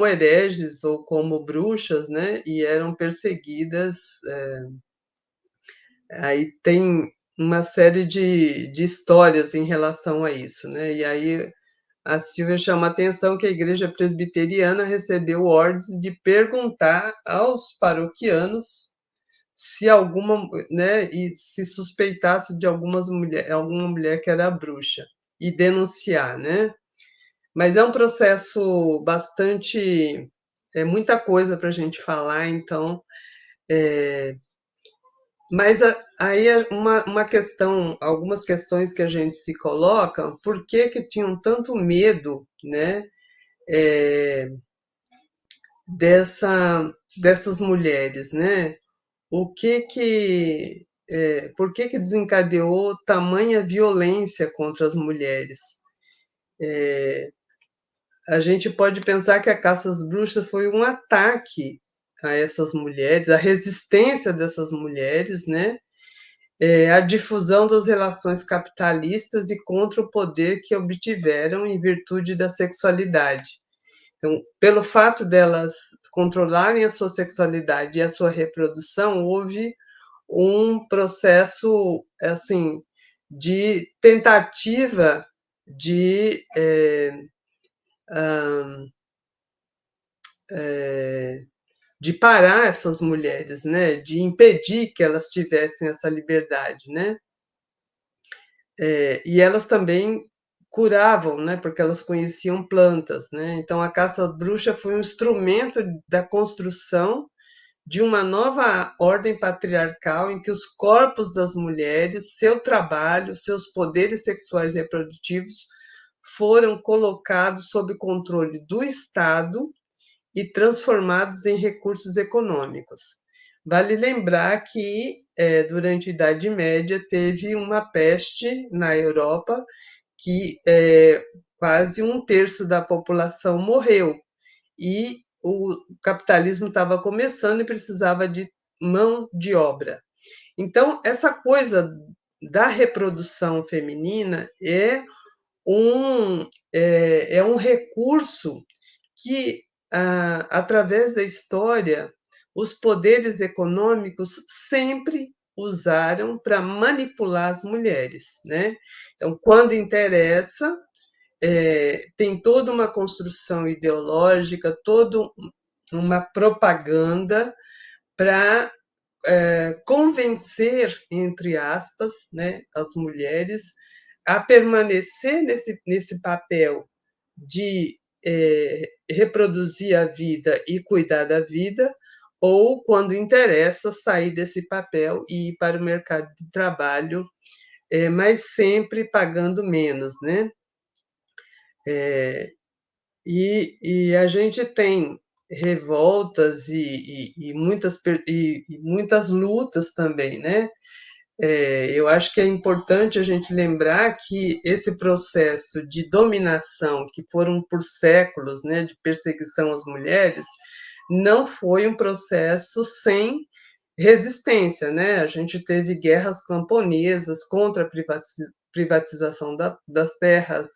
hereges ou como bruxas, né? E eram perseguidas. Aí tem uma série de histórias em relação a isso, né? E aí a Silvia chama a atenção que a igreja presbiteriana recebeu ordens de perguntar aos paroquianos se né, e se suspeitasse de alguma mulher que era bruxa e denunciar, né? Mas é um processo bastante, muita coisa para a gente falar, então, mas aí é uma questão, algumas questões que a gente se coloca, por que tinham tanto medo, né, dessas mulheres, né? Por que desencadeou tamanha violência contra as mulheres? A gente pode pensar que a caça às bruxas foi um ataque a essas mulheres, a resistência dessas mulheres, né? A difusão das relações capitalistas e contra o poder que obtiveram em virtude da sexualidade. Então, pelo fato delas controlarem a sua sexualidade e a sua reprodução, houve um processo assim de tentativa de de parar essas mulheres, né? De impedir que elas tivessem essa liberdade, né? E elas também curavam, né? Porque elas conheciam plantas, né? Então a caça à bruxa foi um instrumento da construção de uma nova ordem patriarcal em que os corpos das mulheres, seu trabalho, seus poderes sexuais e reprodutivos foram colocados sob controle do Estado e transformados em recursos econômicos. Vale lembrar que, durante a Idade Média, teve uma peste na Europa que quase um terço da população morreu. E o capitalismo estava começando e precisava de mão de obra. Então, essa coisa da reprodução feminina é um recurso que, através da história, os poderes econômicos sempre usaram para manipular as mulheres, né? Então, quando interessa, tem toda uma construção ideológica, toda uma propaganda para convencer, entre aspas, né, as mulheres a permanecer nesse papel de reproduzir a vida e cuidar da vida, ou, quando interessa, sair desse papel e ir para o mercado de trabalho, mas sempre pagando menos, né? E a gente tem revoltas e muitas lutas também, né? Eu acho que é importante a gente lembrar que esse processo de dominação, que foram por séculos, né, de perseguição às mulheres, não foi um processo sem resistência, né? A gente teve guerras camponesas contra a privatização das terras,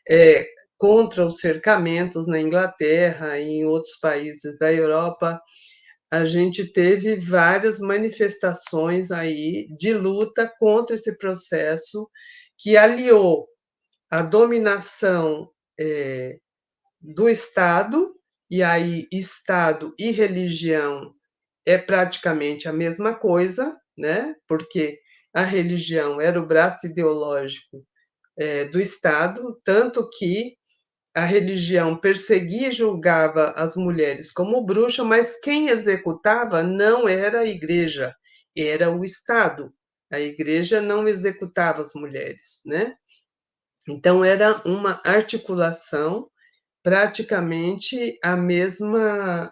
é, contra os cercamentos na Inglaterra e em outros países da Europa. A gente teve várias manifestações aí de luta contra esse processo que aliou a dominação do Estado, e aí Estado e religião é praticamente a mesma coisa, né? Porque a religião era o braço ideológico do Estado, tanto que a religião perseguia e julgava as mulheres como bruxa, mas quem executava não era a igreja, era o Estado. A igreja não executava as mulheres, né? Então era uma articulação praticamente a mesma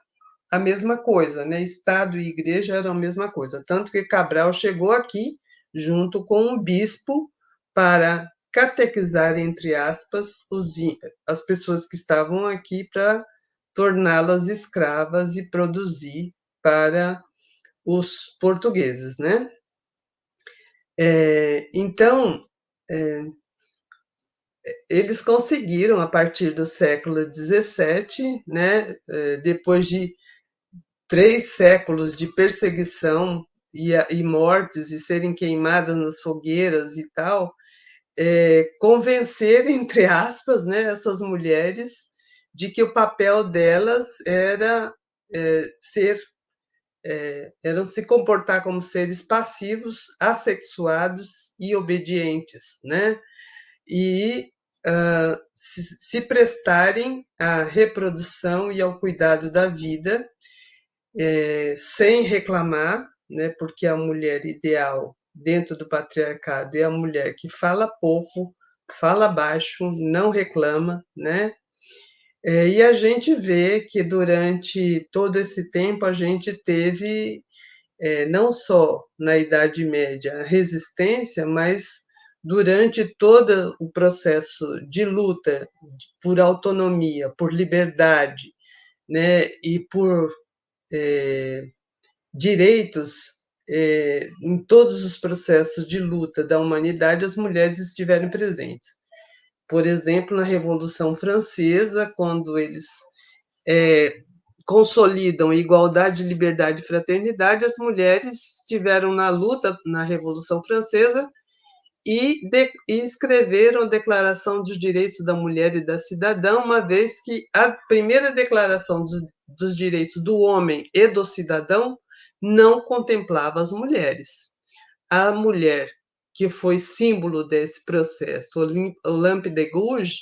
coisa, né? Estado e igreja eram a mesma coisa, tanto que Cabral chegou aqui junto com um bispo para catequizar, entre aspas, as pessoas que estavam aqui para torná-las escravas e produzir para os portugueses, né? Então, eles conseguiram, a partir do século XVII, né, depois de 3 séculos de perseguição e mortes e serem queimadas nas fogueiras e tal, convencer, entre aspas, né, essas mulheres de que o papel delas era se comportar como seres passivos, assexuados e obedientes, né? E se prestarem à reprodução e ao cuidado da vida, sem reclamar, né? Porque a mulher ideal dentro do patriarcado é a mulher que fala pouco, fala baixo, não reclama, né? E a gente vê que durante todo esse tempo a gente teve, não só na Idade Média, a resistência, mas durante todo o processo de luta por autonomia, por liberdade, né, e por direitos, em todos os processos de luta da humanidade, as mulheres estiveram presentes. Por exemplo, na Revolução Francesa, quando eles consolidam igualdade, liberdade e fraternidade, as mulheres estiveram na luta na Revolução Francesa e escreveram a Declaração dos Direitos da Mulher e da Cidadã, uma vez que a primeira Declaração dos Direitos do Homem e do Cidadão não contemplava as mulheres. A mulher que foi símbolo desse processo, Olympe de Gouges,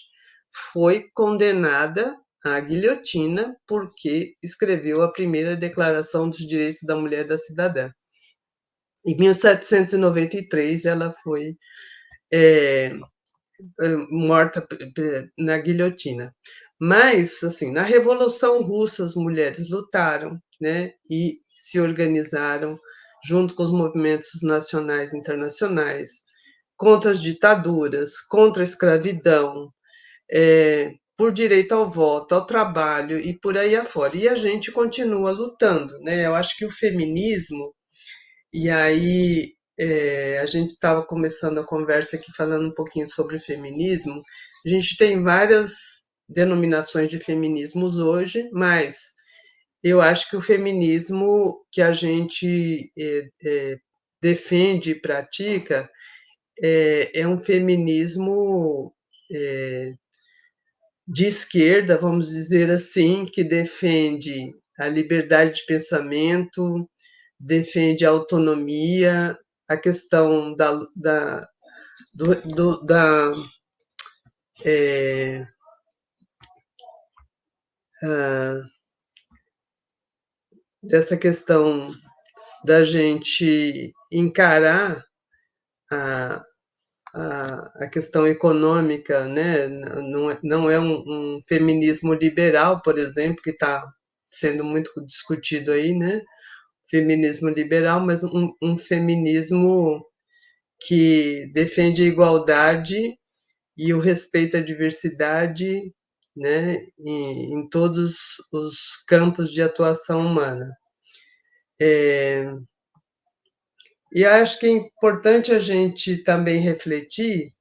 foi condenada à guilhotina porque escreveu a primeira Declaração dos Direitos da Mulher e da Cidadã. Em 1793, ela foi morta na guilhotina. Mas, assim, na Revolução Russa, as mulheres lutaram, né, e se organizaram junto com os movimentos nacionais e internacionais contra as ditaduras, contra a escravidão, por direito ao voto, ao trabalho e por aí afora. E a gente continua lutando, né? Eu acho que o feminismo, e aí a gente estava começando a conversa aqui falando um pouquinho sobre feminismo. A gente tem várias denominações de feminismos hoje, mas eu acho que o feminismo que a gente defende e pratica é um feminismo de esquerda, vamos dizer assim, que defende a liberdade de pensamento, defende a autonomia, a questão dessa questão da gente encarar a, a questão econômica, né? Não é um feminismo liberal, por exemplo, que está sendo muito discutido aí, né? Feminismo liberal, mas um feminismo que defende a igualdade e o respeito à diversidade, né, em todos os campos de atuação humana. E acho que é importante a gente também refletir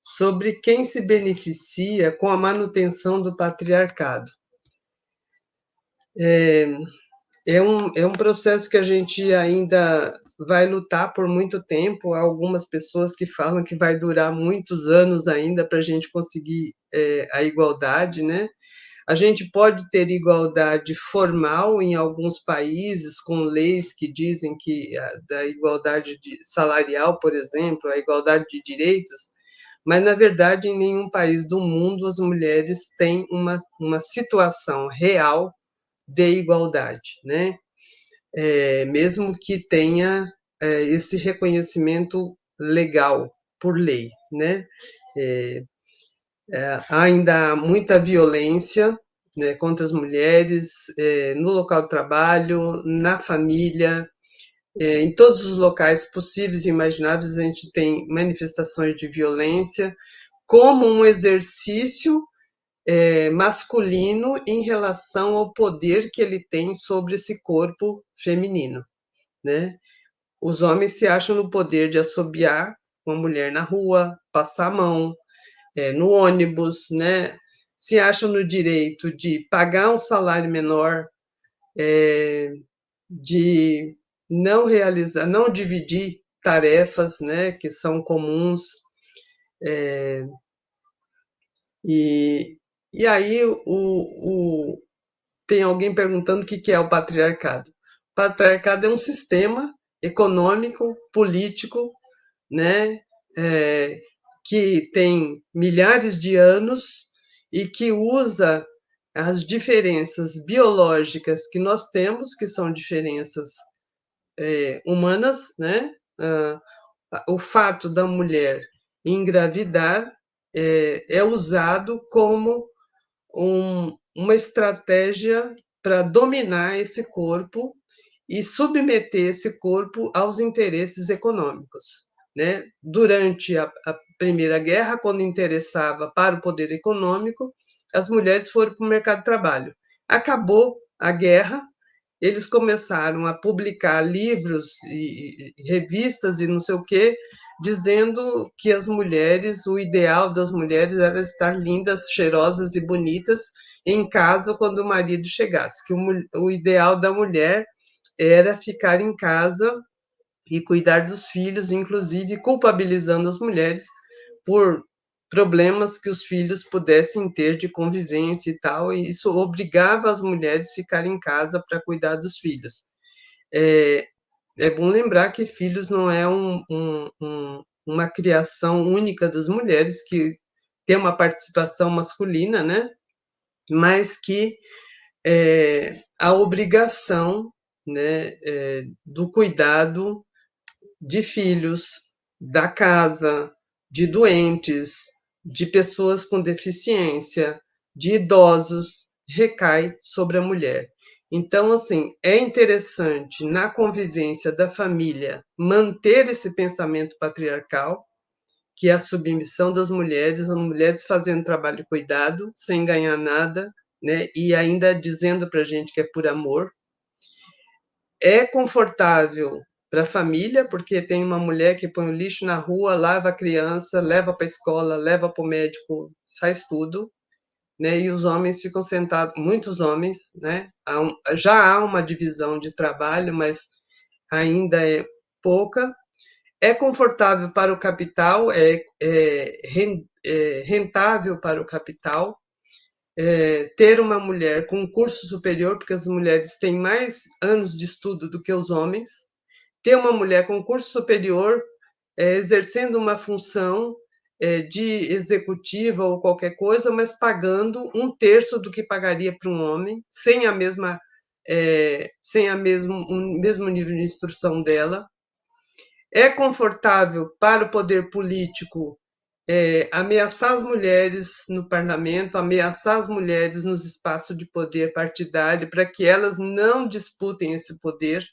sobre quem se beneficia com a manutenção do patriarcado. É um processo que a gente ainda vai lutar por muito tempo. Há algumas pessoas que falam que vai durar muitos anos ainda para a gente conseguir a igualdade, né? A gente pode ter igualdade formal em alguns países, com leis que dizem que da igualdade salarial, por exemplo, a igualdade de direitos, mas, na verdade, em nenhum país do mundo as mulheres têm uma situação real de igualdade, né? Mesmo que tenha esse reconhecimento legal por lei, né? Ainda há muita violência, né, contra as mulheres no local de trabalho, na família, em todos os locais possíveis e imagináveis a gente tem manifestações de violência como um exercício masculino em relação ao poder que ele tem sobre esse corpo feminino, né? Os homens se acham no poder de assobiar uma mulher na rua, passar a mão, no ônibus, né? Se acham no direito de pagar um salário menor, de não realizar, não dividir tarefas, né, que são comuns. E aí tem alguém perguntando o que é o patriarcado. O patriarcado é um sistema econômico, político, né, que tem milhares de anos e que usa as diferenças biológicas que nós temos, que são diferenças humanas, né? O fato da mulher engravidar é usado como uma estratégia para dominar esse corpo e submeter esse corpo aos interesses econômicos, né? Durante a Primeira Guerra, quando interessava para o poder econômico, as mulheres foram para o mercado de trabalho. Acabou a guerra, eles começaram a publicar livros e revistas e não sei o quê, dizendo que as mulheres, o ideal das mulheres era estar lindas, cheirosas e bonitas em casa quando o marido chegasse, que o ideal da mulher era ficar em casa e cuidar dos filhos, inclusive culpabilizando as mulheres por problemas que os filhos pudessem ter de convivência e tal, e isso obrigava as mulheres a ficarem em casa para cuidar dos filhos. É bom lembrar que filhos não é uma criação única das mulheres, que tem uma participação masculina, né? Mas que a obrigação, né, do cuidado de filhos, da casa, de doentes, de pessoas com deficiência, de idosos, recai sobre a mulher. Então, assim, é interessante na convivência da família manter esse pensamento patriarcal, que é a submissão das mulheres, as mulheres fazendo trabalho de cuidado, sem ganhar nada, né? E ainda dizendo para a gente que é por amor. É confortável para a família, porque tem uma mulher que põe o lixo na rua, lava a criança, leva para a escola, leva para o médico, faz tudo, né? E os homens ficam sentados, muitos homens, né? Já há uma divisão de trabalho, mas ainda é pouca. É confortável para o capital, rentável para o capital, ter uma mulher com um curso superior, porque as mulheres têm mais anos de estudo do que os homens, ter uma mulher com curso superior exercendo uma função de executiva ou qualquer coisa, mas pagando um terço do que pagaria para um homem, sem a mesma sem o mesmo nível de instrução dela. É confortável para o poder político ameaçar as mulheres no parlamento, ameaçar as mulheres nos espaços de poder partidário para que elas não disputem esse poder.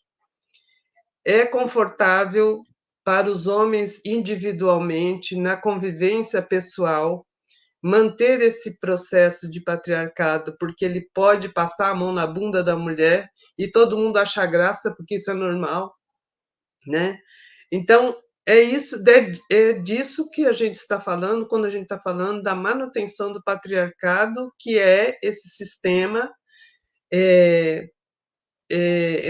É confortável para os homens individualmente, na convivência pessoal, manter esse processo de patriarcado, porque ele pode passar a mão na bunda da mulher e todo mundo achar graça, porque isso é normal, né? Então, é disso que a gente está falando quando a gente está falando da manutenção do patriarcado, que é esse sistema, é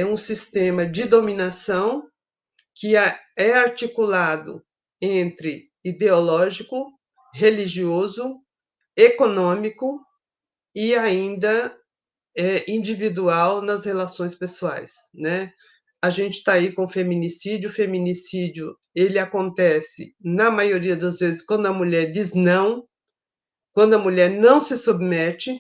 um sistema de dominação que é articulado entre ideológico, religioso, econômico e ainda individual nas relações pessoais, né? A gente está aí com o feminicídio ele acontece na maioria das vezes quando a mulher diz não, quando a mulher não se submete,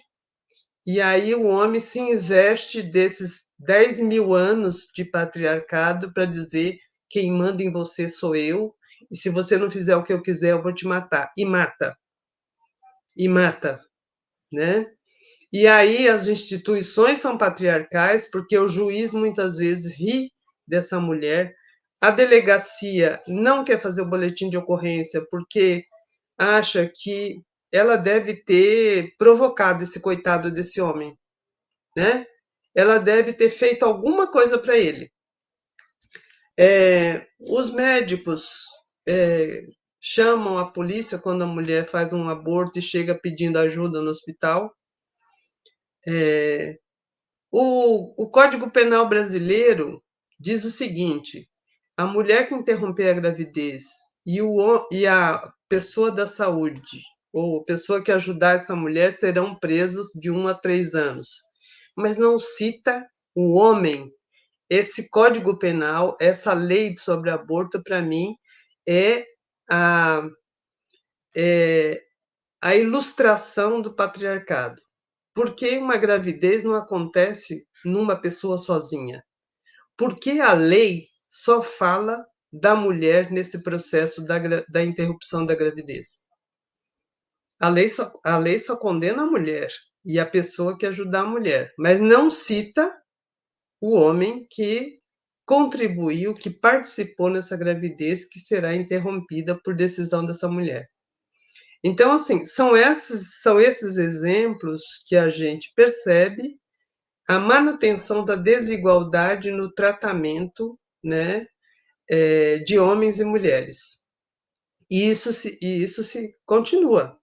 e aí o homem se investe desses 10.000 anos de patriarcado para dizer quem manda em você sou eu, e se você não fizer o que eu quiser, eu vou te matar. E mata. E mata, né? E aí as instituições são patriarcais, porque o juiz muitas vezes ri dessa mulher. A delegacia não quer fazer o boletim de ocorrência porque acha que ela deve ter provocado esse coitado desse homem, né? Ela deve ter feito alguma coisa para ele. Os médicos chamam a polícia quando a mulher faz um aborto e chega pedindo ajuda no hospital. O Código Penal brasileiro diz o seguinte: a mulher que interromper a gravidez e a pessoa da saúde ou a pessoa que ajudar essa mulher serão presos de 1 a 3 anos. Mas não cita o homem. Esse Código Penal, essa lei sobre aborto, para mim, é a ilustração do patriarcado. Por que uma gravidez não acontece numa pessoa sozinha? Porque a lei só fala da mulher nesse processo da interrupção da gravidez. A lei só condena a mulher e a pessoa que ajudar a mulher, mas não cita o homem que contribuiu, que participou nessa gravidez que será interrompida por decisão dessa mulher. Então, assim, são esses exemplos que a gente percebe a manutenção da desigualdade no tratamento, né, de homens e mulheres. E isso continua,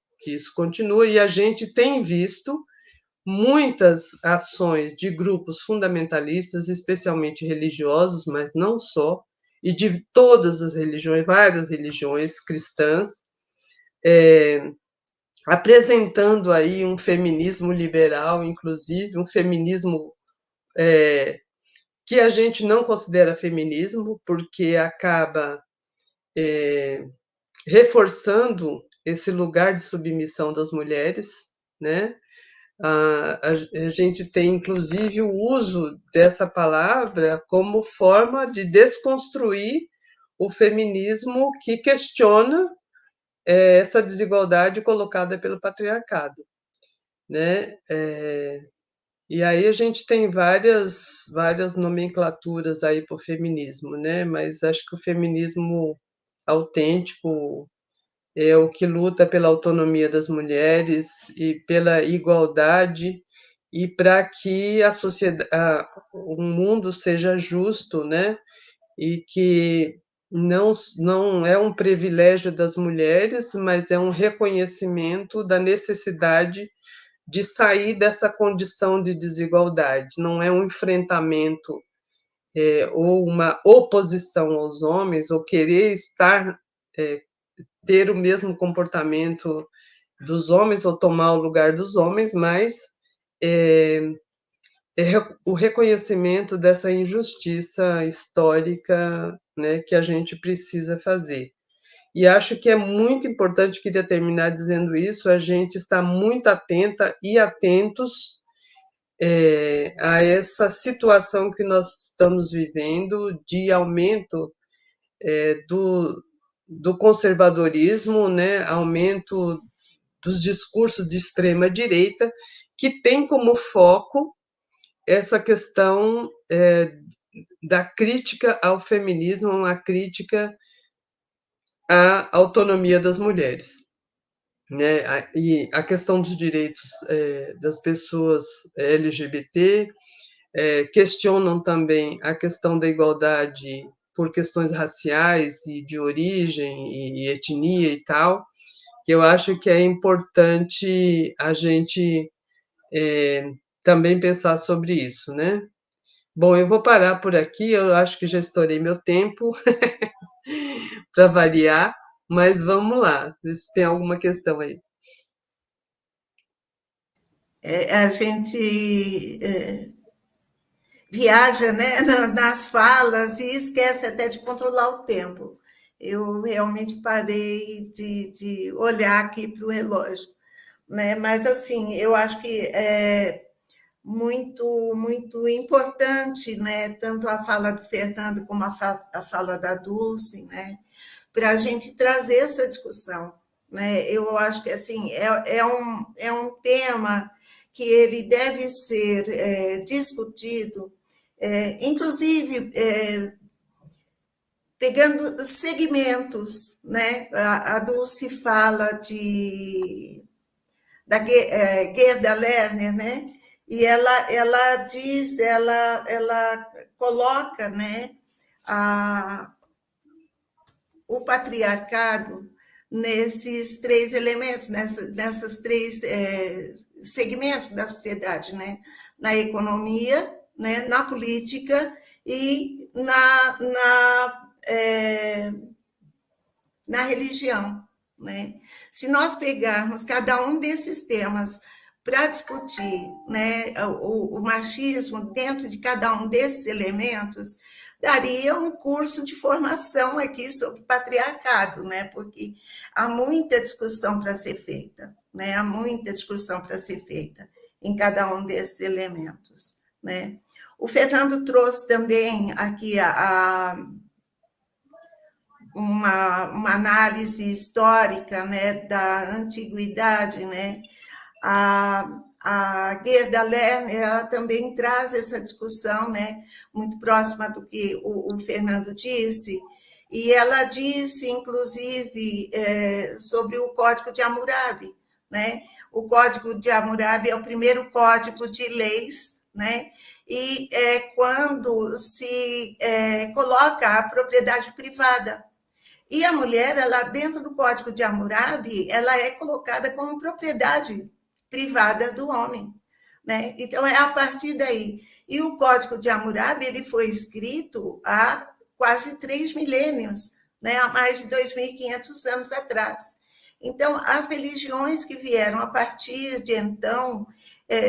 e a gente tem visto muitas ações de grupos fundamentalistas, especialmente religiosos, mas não só, e de todas as religiões, várias religiões cristãs, apresentando aí um feminismo liberal, inclusive, um feminismo que a gente não considera feminismo, porque acaba reforçando esse lugar de submissão das mulheres, né? A gente tem, inclusive, o uso dessa palavra como forma de desconstruir o feminismo que questiona essa desigualdade colocada pelo patriarcado, né? E aí a gente tem várias nomenclaturas aí para o feminismo, né? Mas acho que o feminismo autêntico é o que luta pela autonomia das mulheres e pela igualdade e para que a sociedade, o mundo seja justo, né? E que não é um privilégio das mulheres, mas é um reconhecimento da necessidade de sair dessa condição de desigualdade. Não é um enfrentamento ou uma oposição aos homens, ou querer ter o mesmo comportamento dos homens ou tomar o lugar dos homens, mas o reconhecimento dessa injustiça histórica, né, que a gente precisa fazer. E acho que é muito importante, queria terminar dizendo isso, a gente está muito atenta e atentos a essa situação que nós estamos vivendo de aumento do conservadorismo, né, aumento dos discursos de extrema direita, que tem como foco essa questão da crítica ao feminismo, uma crítica à autonomia das mulheres, né? E a questão dos direitos das pessoas LGBT, questionam também a questão da igualdade por questões raciais e de origem e etnia e tal, que eu acho que é importante a gente também pensar sobre isso, né? Bom, eu vou parar por aqui, eu acho que já estourei meu tempo para variar, mas vamos lá, ver se tem alguma questão aí. A gente viaja, né, nas falas e esquece até de controlar o tempo. Eu realmente parei de olhar aqui para o relógio, né? Mas assim, eu acho que é muito importante, né? Tanto a fala do Fernando como a fala da Dulce, né? Para a gente trazer essa discussão, né? Eu acho que assim é um tema que ele deve ser discutido, inclusive pegando segmentos, né? A Dulce fala da Gerda Lerner, né? E ela diz, ela coloca, né, o patriarcado nesses três elementos, nessas três segmentos da sociedade, né? Na economia, né? Na política e na religião, né? Se nós pegarmos cada um desses temas para discutir, né, o machismo dentro de cada um desses elementos, daria um curso de formação aqui sobre patriarcado, né? Porque há muita discussão para ser feita, né? Há muita discussão para ser feita em cada um desses elementos, né? O Fernando trouxe também aqui uma análise histórica, né, da antiguidade, né? A Gerda Lerner ela também traz essa discussão, né, muito próxima do que o Fernando disse, e ela disse, inclusive, sobre o Código de Hammurabi, né? O Código de Hammurabi é o primeiro código de leis, né? E é quando se coloca a propriedade privada. E a mulher, ela dentro do Código de Hammurabi, ela é colocada como propriedade privada do homem, né? Então, é a partir daí. E o Código de Hammurabi ele foi escrito há quase 3 milênios, né? Há mais de 2.500 anos atrás. Então, as religiões que vieram a partir de então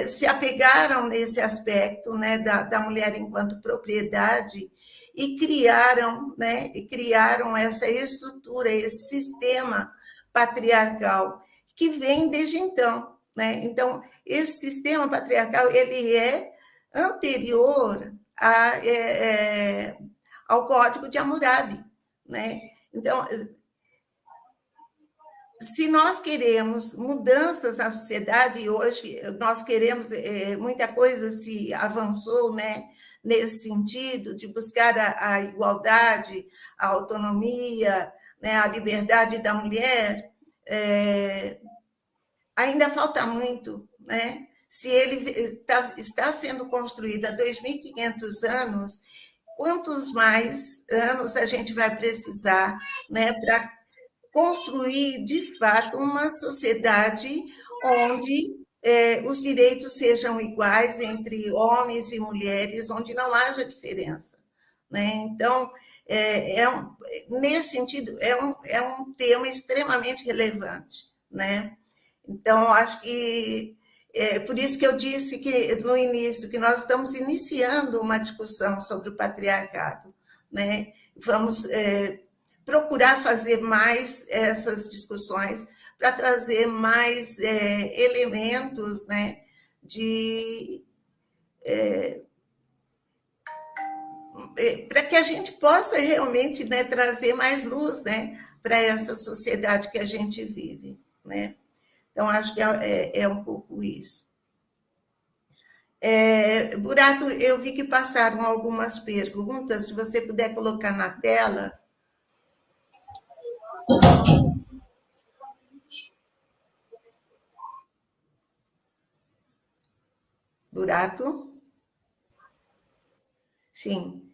se apegaram nesse aspecto, né, da mulher enquanto propriedade e criaram, né, essa estrutura, esse sistema patriarcal que vem desde então, né? Então, esse sistema patriarcal ele é anterior ao Código de Hammurabi, né? Então, se nós queremos mudanças na sociedade, e hoje nós queremos, muita coisa se avançou, né, nesse sentido, de buscar a igualdade, a autonomia, né, a liberdade da mulher, ainda falta muito, né? Se ele está sendo construído há 2.500 anos, quantos mais anos a gente vai precisar, né, para construir, de fato, uma sociedade onde os direitos sejam iguais entre homens e mulheres, onde não haja diferença, né? Então, nesse sentido, é um tema extremamente relevante, né? Então, acho que por isso que eu disse que no início que nós estamos iniciando uma discussão sobre o patriarcado, né? Vamos procurar fazer mais essas discussões para trazer mais elementos, né, para que a gente possa realmente, né, trazer mais luz, né, para essa sociedade que a gente vive, né? Então, acho que é um pouco isso. Burato, eu vi que passaram algumas perguntas, se você puder colocar na tela. Burato? Sim.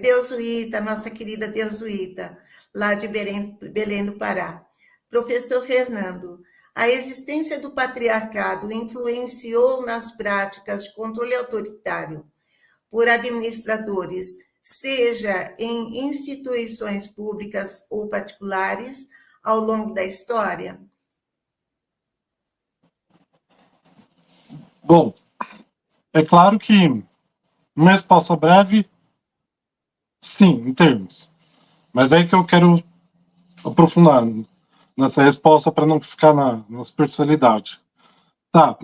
Deusuíta, nossa querida Deusuíta, lá de Belém do Pará. Professor Fernando, a existência do patriarcado influenciou nas práticas de controle autoritário por administradores, seja em instituições públicas ou particulares, ao longo da história? Bom, é claro que uma resposta breve, sim, em termos. Mas é que eu quero aprofundar nessa resposta para não ficar na superficialidade. Tá,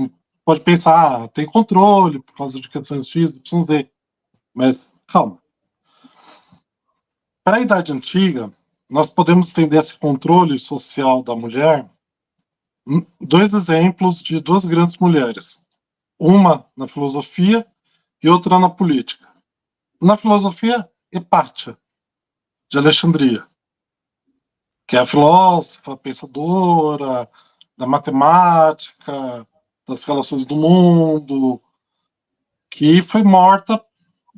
pode pensar, tem controle por causa de questões X, Y, Z. Mas, calma. Para a Idade Antiga, nós podemos estender esse controle social da mulher em 2 exemplos de 2 grandes mulheres. Uma na filosofia e outra na política. Na filosofia, Hipátia, de Alexandria, que é a filósofa, pensadora, da matemática, das relações do mundo, que foi morta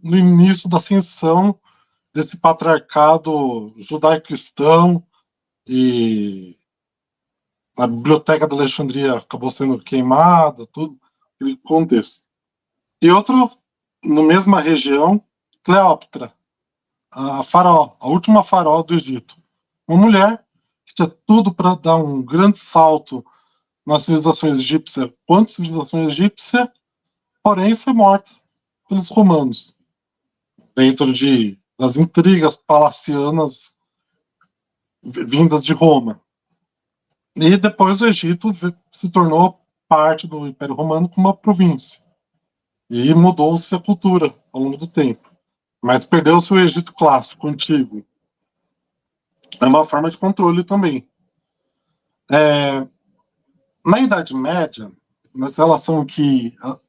no início da ascensão desse patriarcado judaico-cristão, e a biblioteca de Alexandria acabou sendo queimada, tudo, aquele contexto. E outro, na mesma região, Cleópatra, a faraó, a última faraó do Egito. Uma mulher que tinha tudo para dar um grande salto na civilização egípcia, quanto civilização egípcia, porém foi morta pelos romanos, dentro das intrigas palacianas vindas de Roma. E depois o Egito se tornou parte do Império Romano como uma província. E mudou-se a cultura ao longo do tempo. Mas perdeu-se o Egito clássico, antigo. É uma forma de controle também. Na Idade Média, nessa relação que a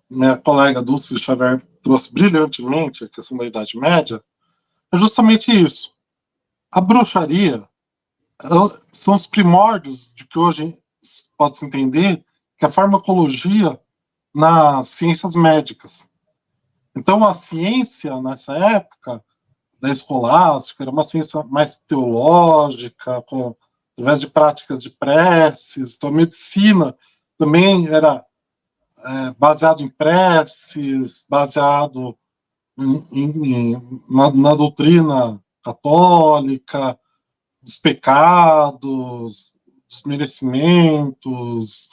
minha colega Dulce Xavier trouxe brilhantemente, a questão da Idade Média, é justamente isso. A bruxaria são os primórdios de que hoje pode-se entender que a farmacologia nas ciências médicas. Então, a ciência, nessa época, da escolástica, era uma ciência mais teológica, através de práticas de preces. Então, a medicina também era baseado em preces, baseado na doutrina católica, dos pecados, dos merecimentos.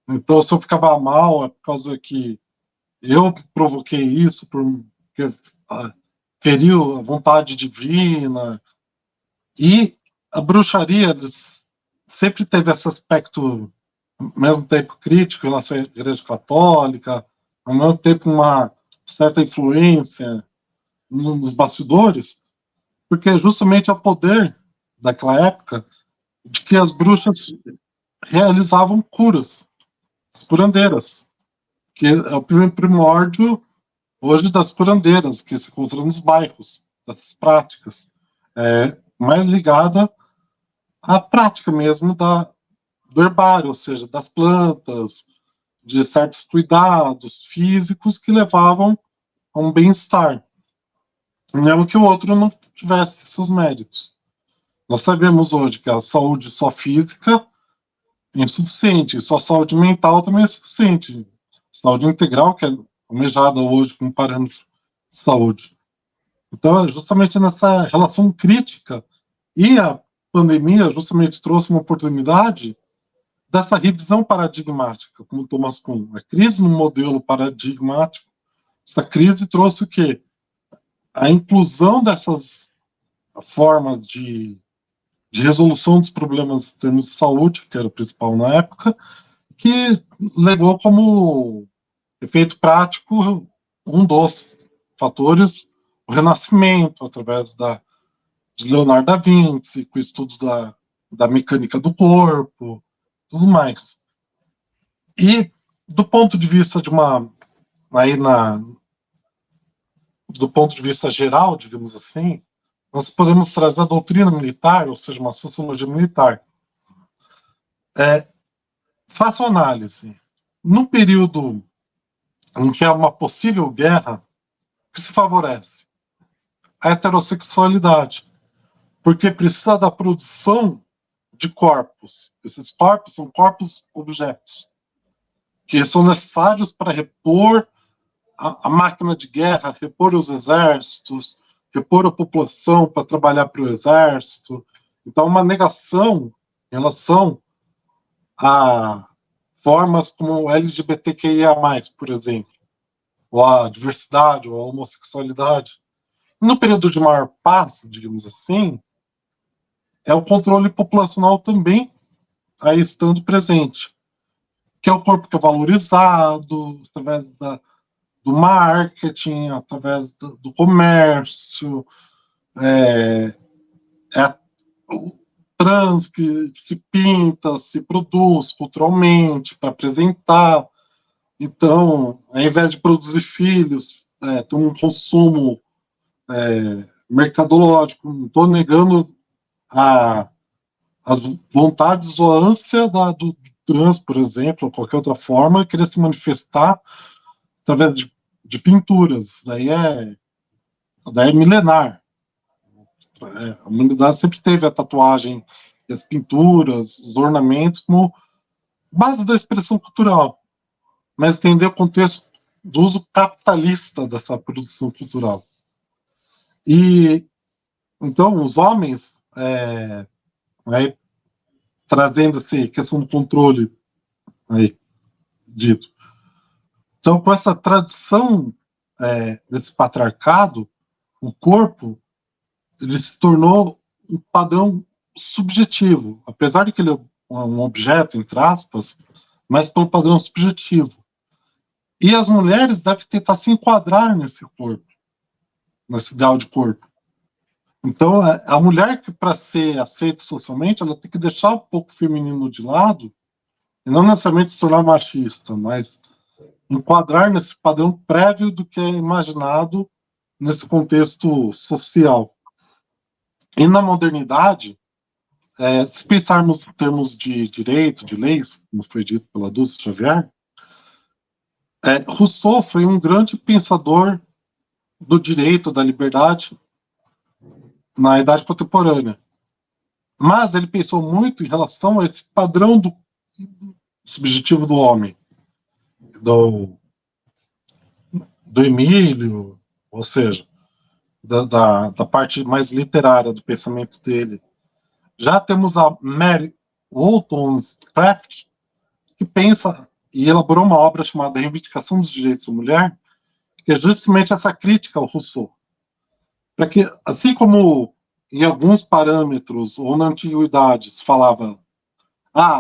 Então, se eu ficava mal, é por causa que eu provoquei isso, porque feriu a vontade divina. E a bruxaria sempre teve esse aspecto, ao mesmo tempo, crítico em relação à Igreja Católica, ao mesmo tempo uma certa influência nos bastidores, porque justamente é o poder daquela época de que as bruxas realizavam curas, as curandeiras, que é o primórdio hoje das curandeiras, que se encontram nos bairros, dessas práticas, mais ligada à prática mesmo do herbário, ou seja, das plantas, de certos cuidados físicos que levavam a um bem-estar, mesmo que o outro não tivesse seus méritos. Nós sabemos hoje que a saúde só física é insuficiente, só a saúde mental também é insuficiente. Saúde integral, que é almejada hoje como parâmetro de saúde. Então, é justamente nessa relação crítica, e a pandemia justamente trouxe uma oportunidade dessa revisão paradigmática, como Thomas Kuhn. A crise no modelo paradigmático, essa crise trouxe o quê? A inclusão dessas formas de resolução dos problemas em termos de saúde, que era o principal na época, que levou como efeito prático um dos fatores, o Renascimento, através de Leonardo da Vinci, com estudos da mecânica do corpo, tudo mais. E do ponto de vista do ponto de vista geral, digamos assim, nós podemos trazer a doutrina militar, ou seja, uma sociologia militar. Faça uma análise. No período em que há uma possível guerra, que se favorece? A heterossexualidade. Porque precisa da produção de corpos. Esses corpos são corpos-objetos, que são necessários para repor a máquina de guerra, repor os exércitos, repor a população para trabalhar para o exército. Então, uma negação em relação a formas como o LGBTQIA+, por exemplo, ou a diversidade, ou a homossexualidade. No período de maior paz, digamos assim, é o controle populacional também aí estando presente, que é o corpo que é valorizado através do marketing, através do comércio, o trans que se pinta, se produz culturalmente para apresentar. Então, ao invés de produzir filhos, tem um consumo mercadológico. Não estou negando as vontades ou a ânsia do trans, por exemplo, ou qualquer outra forma, querer se manifestar através de pinturas. Daí é milenar. A humanidade sempre teve a tatuagem, as pinturas, os ornamentos como base da expressão cultural, mas entender o contexto do uso capitalista dessa produção cultural. E então os homens, trazendo essa questão do controle aí, dito. Então, com essa tradição desse patriarcado, o corpo ele se tornou um padrão subjetivo, apesar de que ele é um objeto, entre aspas, mas pelo padrão subjetivo. E as mulheres devem tentar se enquadrar nesse corpo, nesse ideal de corpo. Então, a mulher que, para ser aceita socialmente, ela tem que deixar um pouco o feminino de lado, e não necessariamente se tornar machista, mas enquadrar nesse padrão prévio do que é imaginado nesse contexto social. E na modernidade, se pensarmos em termos de direito, de leis, como foi dito pela Dulce Xavier, Rousseau foi um grande pensador do direito, da liberdade, na idade contemporânea. Mas ele pensou muito em relação a esse padrão do subjetivo do homem. do Emílio, ou seja, da parte mais literária do pensamento dele. Já temos a Mary Wollstonecraft, que pensa e elaborou uma obra chamada Reivindicação dos Direitos da Mulher, que é justamente essa crítica ao Rousseau. Para que, assim como em alguns parâmetros, ou na antiguidade, se falava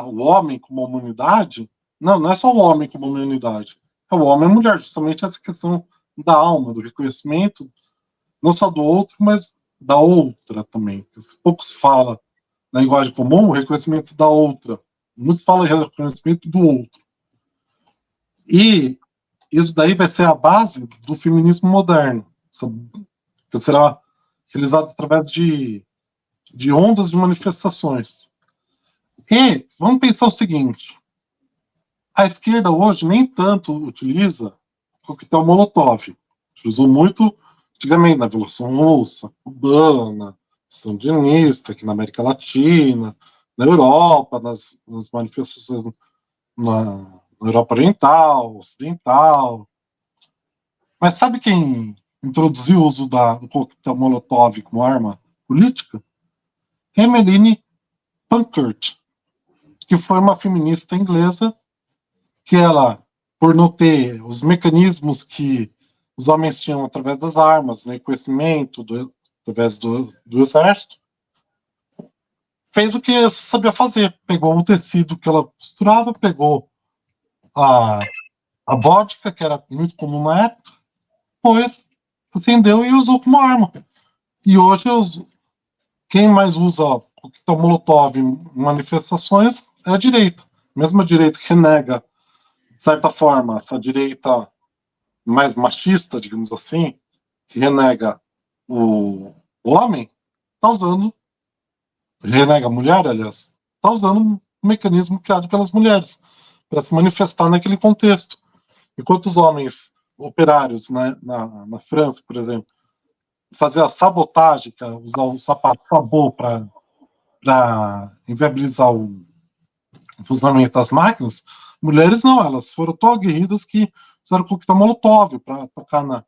o homem como humanidade, não é só o homem como humanidade, é o homem e a mulher, justamente essa questão da alma, do reconhecimento, não só do outro, mas da outra também. Pouco se fala na linguagem comum, o reconhecimento da outra. Muitos falam em reconhecimento do outro. E isso daí vai ser a base do feminismo moderno, que será realizado através de ondas de manifestações. E vamos pensar o seguinte: a esquerda hoje nem tanto utiliza o coquetel Molotov. Utilizou muito antigamente na Revolução Russa, cubana, sandinista, aqui na América Latina, na Europa, nas manifestações na Europa Oriental, Ocidental. Mas sabe quem introduziu o uso do coquetel Molotov como arma política? Emmeline Pankhurst, que foi uma feminista inglesa que ela, por não ter os mecanismos que os homens tinham através das armas, né, conhecimento através do exército, fez o que sabia fazer. Pegou o tecido que ela costurava, pegou a vodka, que era muito comum na época, depois acendeu e usou como arma. E hoje quem mais usa o coquetel Molotov em manifestações é a direita. Mesmo a direita que renega, de certa forma, essa direita mais machista, digamos assim, que renega o homem, está usando, renega a mulher, aliás, está usando um mecanismo criado pelas mulheres para se manifestar naquele contexto. Enquanto os homens operários, né, na França, por exemplo, faziam a sabotagem, que é usar o sapato sabot para inviabilizar o funcionamento das máquinas, mulheres não, elas foram tão aguerridas que usaram coquetel Molotov para atacar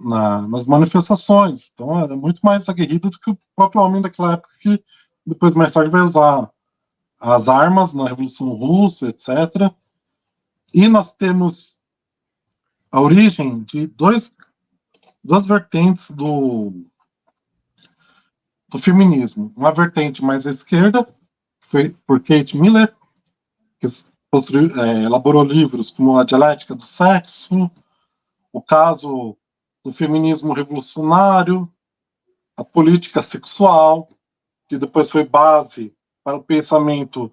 nas manifestações. Então era muito mais aguerrida do que o próprio homem daquela época, que depois mais tarde vai usar as armas na Revolução Russa, etc. E nós temos a origem de duas vertentes do feminismo. Uma vertente mais à esquerda, que foi por Kate Miller, que elaborou livros como A Dialética do Sexo, o caso do feminismo revolucionário, a política sexual, que depois foi base para o pensamento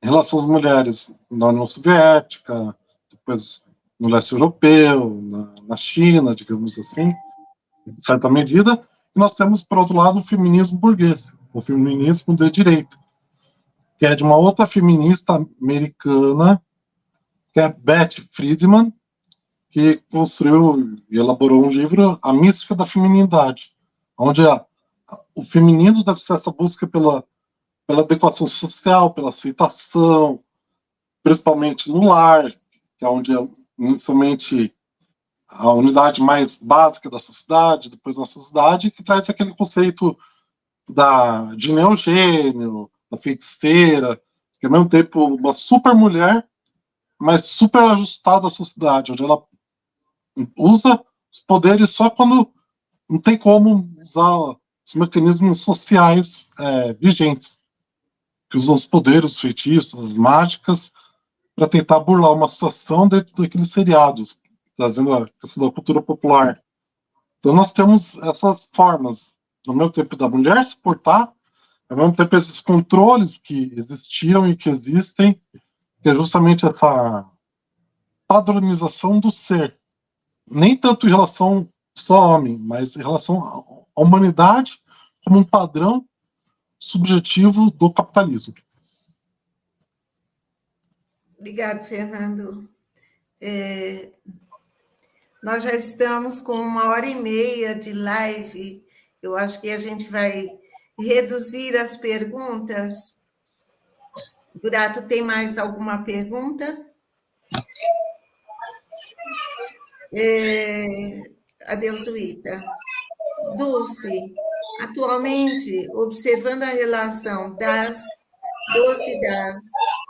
em relação às mulheres na União Soviética, depois no leste europeu, na China, digamos assim, em certa medida. E nós temos, por outro lado, o feminismo burguês, o feminismo de direita, que é de uma outra feminista americana, que é Beth Friedman, que construiu e elaborou um livro, A Mística da Feminidade, onde o feminino deve ser essa busca pela adequação social, pela aceitação, principalmente no lar, que é onde é inicialmente a unidade mais básica da sociedade, depois na sociedade, que traz aquele conceito de neogênio, da feiticeira, que ao mesmo tempo uma super mulher, mas super ajustada à sociedade, onde ela usa os poderes só quando não tem como usar os mecanismos sociais vigentes, que usam os poderes, os feitiços, as mágicas, para tentar burlar uma situação dentro daqueles seriados, trazendo a questão da cultura popular. Então nós temos essas formas, ao mesmo tempo da mulher se portar, ao mesmo tempo esses controles que existiam e que existem, que é justamente essa padronização do ser. Nem tanto em relação só ao homem, mas em relação à humanidade como um padrão subjetivo do capitalismo. Obrigado, Fernando. Nós já estamos com 1h30 de live. Eu acho que a gente vai reduzir as perguntas. Burato, tem mais alguma pergunta? Adeus, Rita. Dulce, atualmente, observando a relação das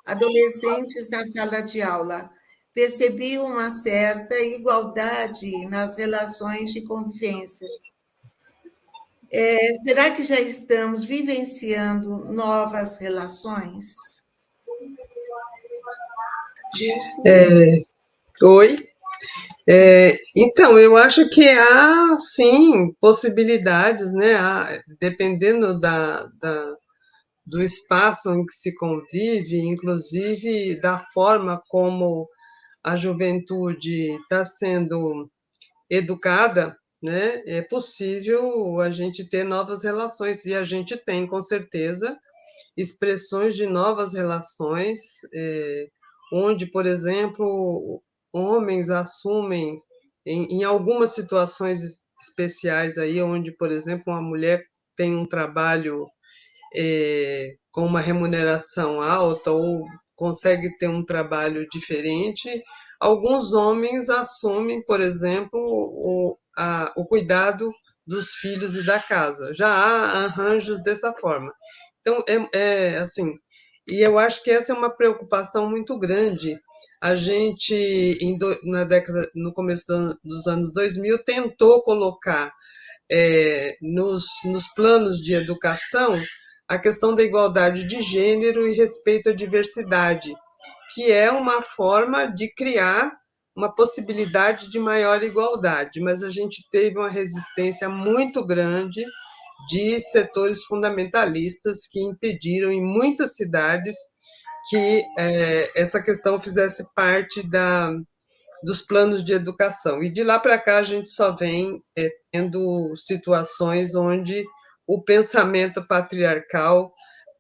adolescentes na sala de aula, percebi uma certa igualdade nas relações de convivência. Será que já estamos vivenciando novas relações? Dulce? Oi. Então, eu acho que há, sim, possibilidades, né? Dependendo do espaço em que se convive, inclusive da forma como a juventude está sendo educada, né? É possível a gente ter novas relações, e a gente tem, com certeza, expressões de novas relações, onde, por exemplo, homens assumem em algumas situações especiais aí, onde, por exemplo, uma mulher tem um trabalho com uma remuneração alta ou consegue ter um trabalho diferente, alguns homens assumem, por exemplo, o cuidado dos filhos e da casa. Já há arranjos dessa forma. Então, assim, e eu acho que essa é uma preocupação muito grande. A gente, na década, no começo dos anos 2000, tentou colocar nos planos de educação a questão da igualdade de gênero e respeito à diversidade, que é uma forma de criar uma possibilidade de maior igualdade, mas a gente teve uma resistência muito grande de setores fundamentalistas que impediram em muitas cidades que essa questão fizesse parte dos planos de educação. E de lá para cá a gente só vem tendo situações onde o pensamento patriarcal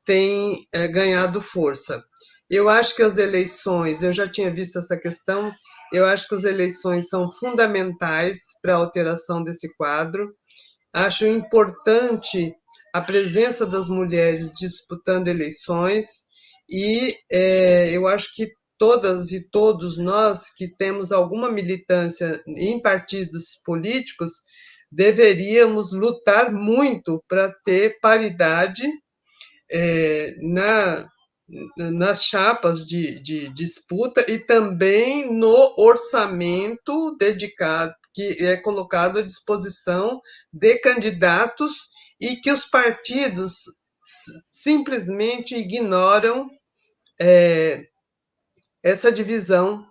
tem ganhado força. Eu acho que as eleições, eu já tinha visto essa questão, eu acho que as eleições são fundamentais para a alteração desse quadro. Acho importante a presença das mulheres disputando eleições e eu acho que todas e todos nós que temos alguma militância em partidos políticos deveríamos lutar muito para ter paridade nas chapas de disputa e também no orçamento dedicado, que é colocado à disposição de candidatos e que os partidos simplesmente ignoram essa divisão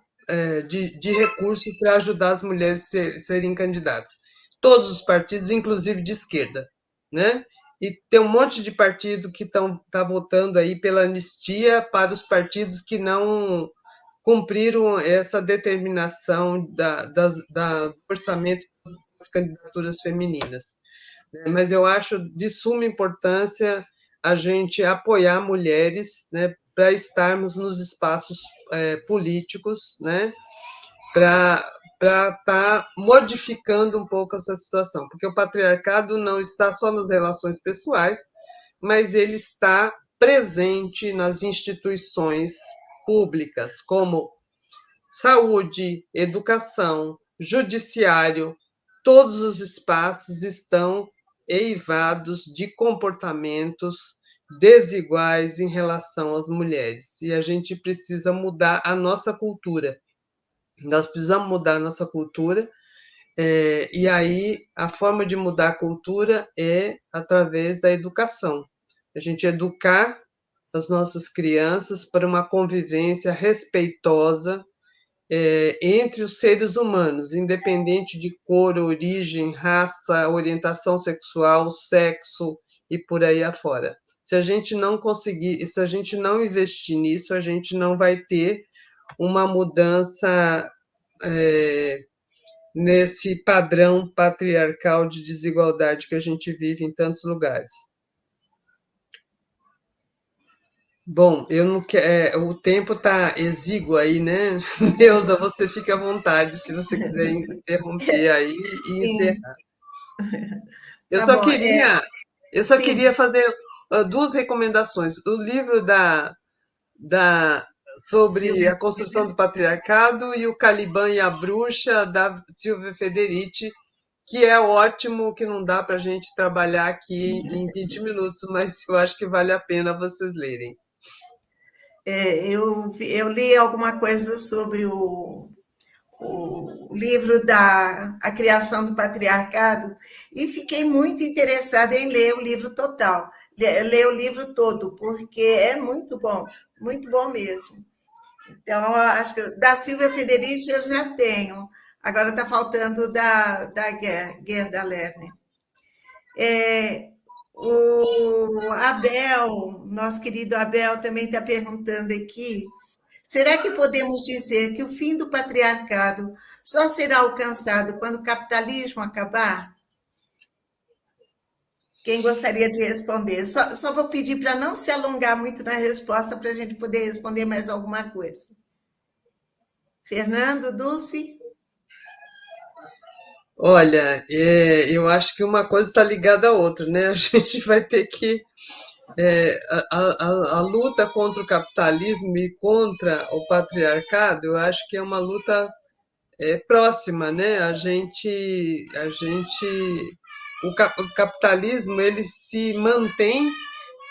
de recursos para ajudar as mulheres a serem candidatas. Todos os partidos, inclusive de esquerda, né? E tem um monte de partido que tá votando aí pela anistia para os partidos que não cumpriram essa determinação do orçamento das candidaturas femininas. Mas eu acho de suma importância a gente apoiar mulheres, né, para estarmos nos espaços políticos, né, para estar modificando um pouco essa situação, porque o patriarcado não está só nas relações pessoais, mas ele está presente nas instituições públicas, como saúde, educação, judiciário, todos os espaços estão eivados de comportamentos desiguais em relação às mulheres. E a gente precisa mudar a nossa cultura. Nós precisamos mudar a nossa cultura, e aí a forma de mudar a cultura é através da educação. A gente educar as nossas crianças para uma convivência respeitosa entre os seres humanos, independente de cor, origem, raça, orientação sexual, sexo e por aí afora. Se a gente não conseguir, se a gente não investir nisso, a gente não vai ter uma mudança nesse padrão patriarcal de desigualdade que a gente vive em tantos lugares. Bom, eu não quero, o tempo está exíguo aí, né? Neuza, você fica à vontade se você quiser interromper aí e encerrar. Sim, Eu tá só bom. queria, eu só Sim, queria fazer duas recomendações. O livro da sobre a construção do patriarcado, e o Caliban e a Bruxa, da Silvia Federici, que é ótimo, que não dá para a gente trabalhar aqui em 20 minutos, mas eu acho que vale a pena vocês lerem. Eu li alguma coisa sobre o livro da A Criação do Patriarcado e fiquei muito interessada em ler o livro total, ler o livro todo, porque é muito bom mesmo. Então, eu acho que da Silvia Federici eu já tenho, agora está faltando da Gerda Lerner. O Abel, nosso querido Abel, também está perguntando aqui: será que podemos dizer que o fim do patriarcado só será alcançado quando o capitalismo acabar? Quem gostaria de responder? Só vou pedir para não se alongar muito na resposta para a gente poder responder mais alguma coisa. Fernando, Dulce? Olha, eu acho que uma coisa está ligada à outra, né? A gente vai ter que. A luta contra o capitalismo e contra o patriarcado, eu acho que é uma luta próxima, né? O capitalismo ele se mantém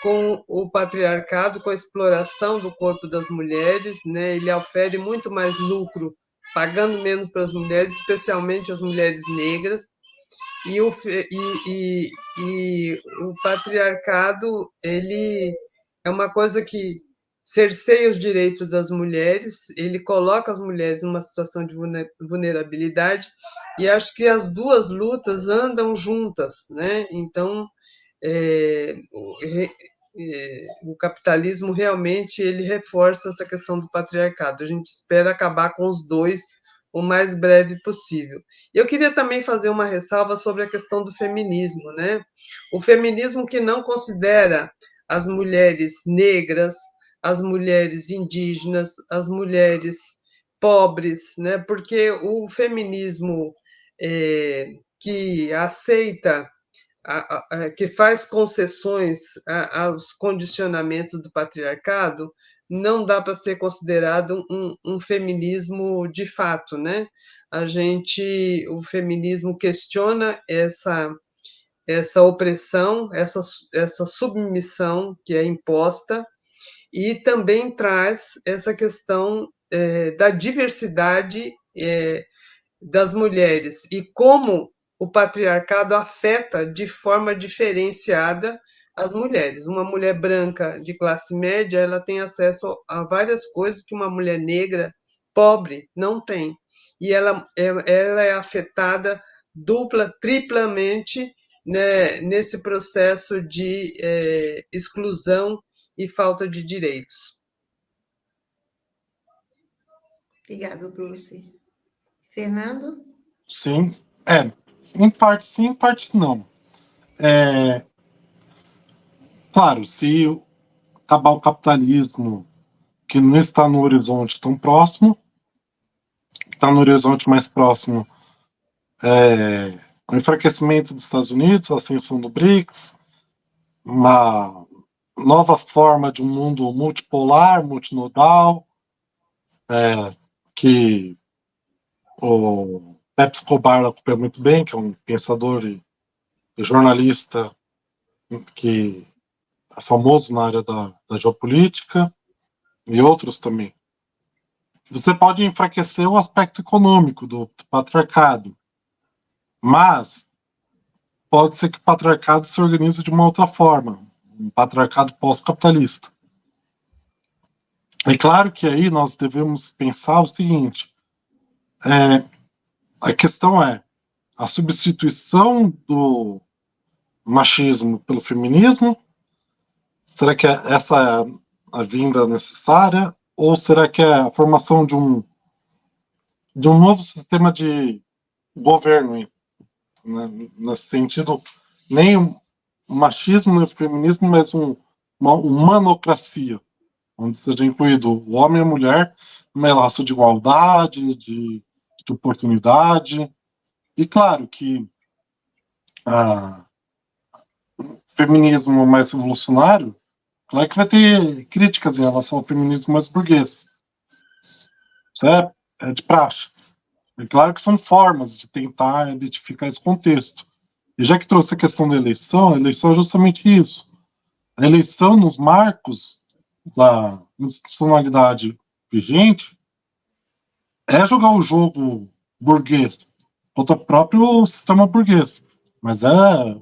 com o patriarcado, com a exploração do corpo das mulheres, né? Ele ofere muito mais lucro, pagando menos para as mulheres, especialmente as mulheres negras. E o patriarcado ele é uma coisa que cerceia os direitos das mulheres, ele coloca as mulheres numa situação de vulnerabilidade, e acho que as duas lutas andam juntas, né? Então, é, o capitalismo realmente ele reforça essa questão do patriarcado. A gente espera acabar com os dois o mais breve possível. Eu queria também fazer uma ressalva sobre a questão do feminismo, né? O feminismo que não considera as mulheres negras, as mulheres indígenas, as mulheres pobres, né? Porque o feminismo que aceita que faz concessões aos condicionamentos do patriarcado, não dá para ser considerado um feminismo de fato, né? O feminismo questiona essa opressão, essa submissão que é imposta, e também traz essa questão da diversidade das mulheres e como o patriarcado afeta de forma diferenciada as mulheres. Uma mulher branca de classe média, ela tem acesso a várias coisas que uma mulher negra pobre não tem. E ela é afetada triplamente, né, nesse processo de exclusão e falta de direitos. Obrigada, Dulce. Fernando? Sim, em parte sim, em parte não. Claro, se acabar o capitalismo, que não está no horizonte tão próximo, está no horizonte mais próximo o enfraquecimento dos Estados Unidos, a ascensão do BRICS, uma nova forma de um mundo multipolar, multinodal, que o Pepe Escobar acompanha muito bem, que é um pensador e jornalista que é famoso na área da geopolítica, e outros também. Você pode enfraquecer o aspecto econômico do patriarcado, mas pode ser que o patriarcado se organize de uma outra forma, um patriarcado pós-capitalista. É claro que aí nós devemos pensar o seguinte, a questão é a substituição do machismo pelo feminismo. Será que essa é a vinda necessária? Ou será que é a formação de um novo sistema de governo, né? Nesse sentido, nem o machismo nem o feminismo, mas uma humanocracia, onde seja incluído o homem e a mulher num laço de igualdade, de oportunidade. E claro que o feminismo mais revolucionário, claro que vai ter críticas em relação ao feminismo mais burguês. Isso é de praxe. É claro que são formas de tentar identificar esse contexto. E já que trouxe a questão da eleição, a eleição é justamente isso. A eleição, nos marcos da institucionalidade vigente, é jogar o jogo burguês contra o próprio sistema burguês, mas é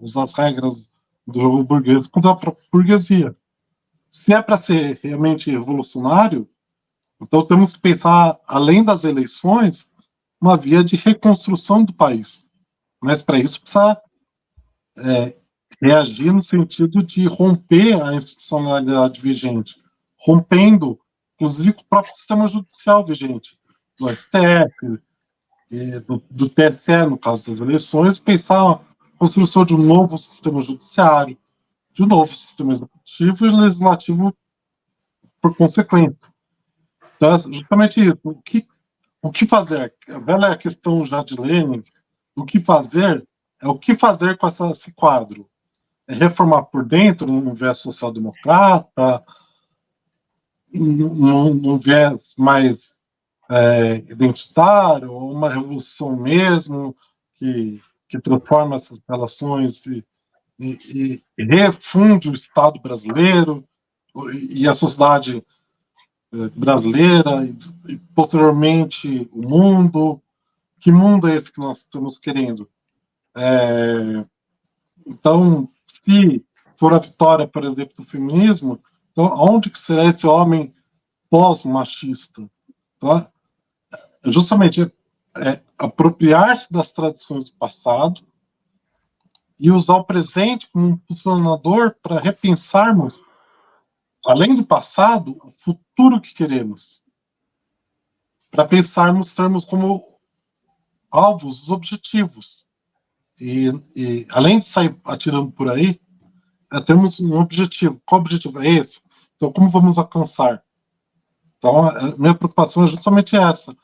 usar as regras do jogo burguês contra a própria burguesia. Se é para ser realmente revolucionário, então temos que pensar, além das eleições, uma via de reconstrução do país. Mas para isso precisa reagir no sentido de romper a institucionalidade vigente, rompendo, inclusive, com o próprio sistema judicial vigente, do STF, do TSE, no caso das eleições, pensar a construção de um novo sistema judiciário, de um novo sistema executivo e legislativo por consequência. Então, é justamente isso. O que fazer? A velha questão já de Lenin, o que fazer é o que fazer com esse quadro. É reformar por dentro, num viés social-democrata, num viés mais identitário, ou uma revolução mesmo, que transforma essas relações e refunde o Estado brasileiro e a sociedade brasileira, e posteriormente o mundo. Que mundo é esse que nós estamos querendo? Então, se for a vitória, por exemplo, do feminismo, então, onde que será esse homem pós-machista? Então, justamente apropriar-se das tradições do passado e usar o presente como um posicionador para repensarmos, além do passado, o futuro que queremos. Para pensarmos, termos como alvos os objetivos. E além de sair atirando por aí, temos um objetivo. Qual objetivo é esse? Então, como vamos alcançar? Então, a minha preocupação é justamente essa.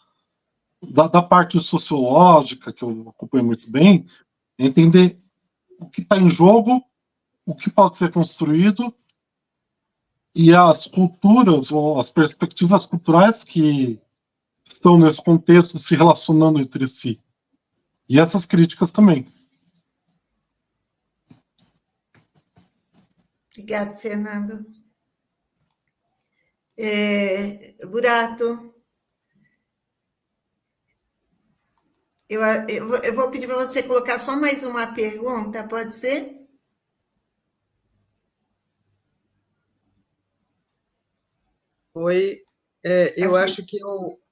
Da parte sociológica, que eu acompanho muito bem, é entender o que está em jogo, o que pode ser construído e as culturas ou as perspectivas culturais que estão nesse contexto se relacionando entre si. E essas críticas também. Obrigada, Fernando. Burato, eu vou pedir para você colocar só mais uma pergunta, pode ser? Oi, eu acho que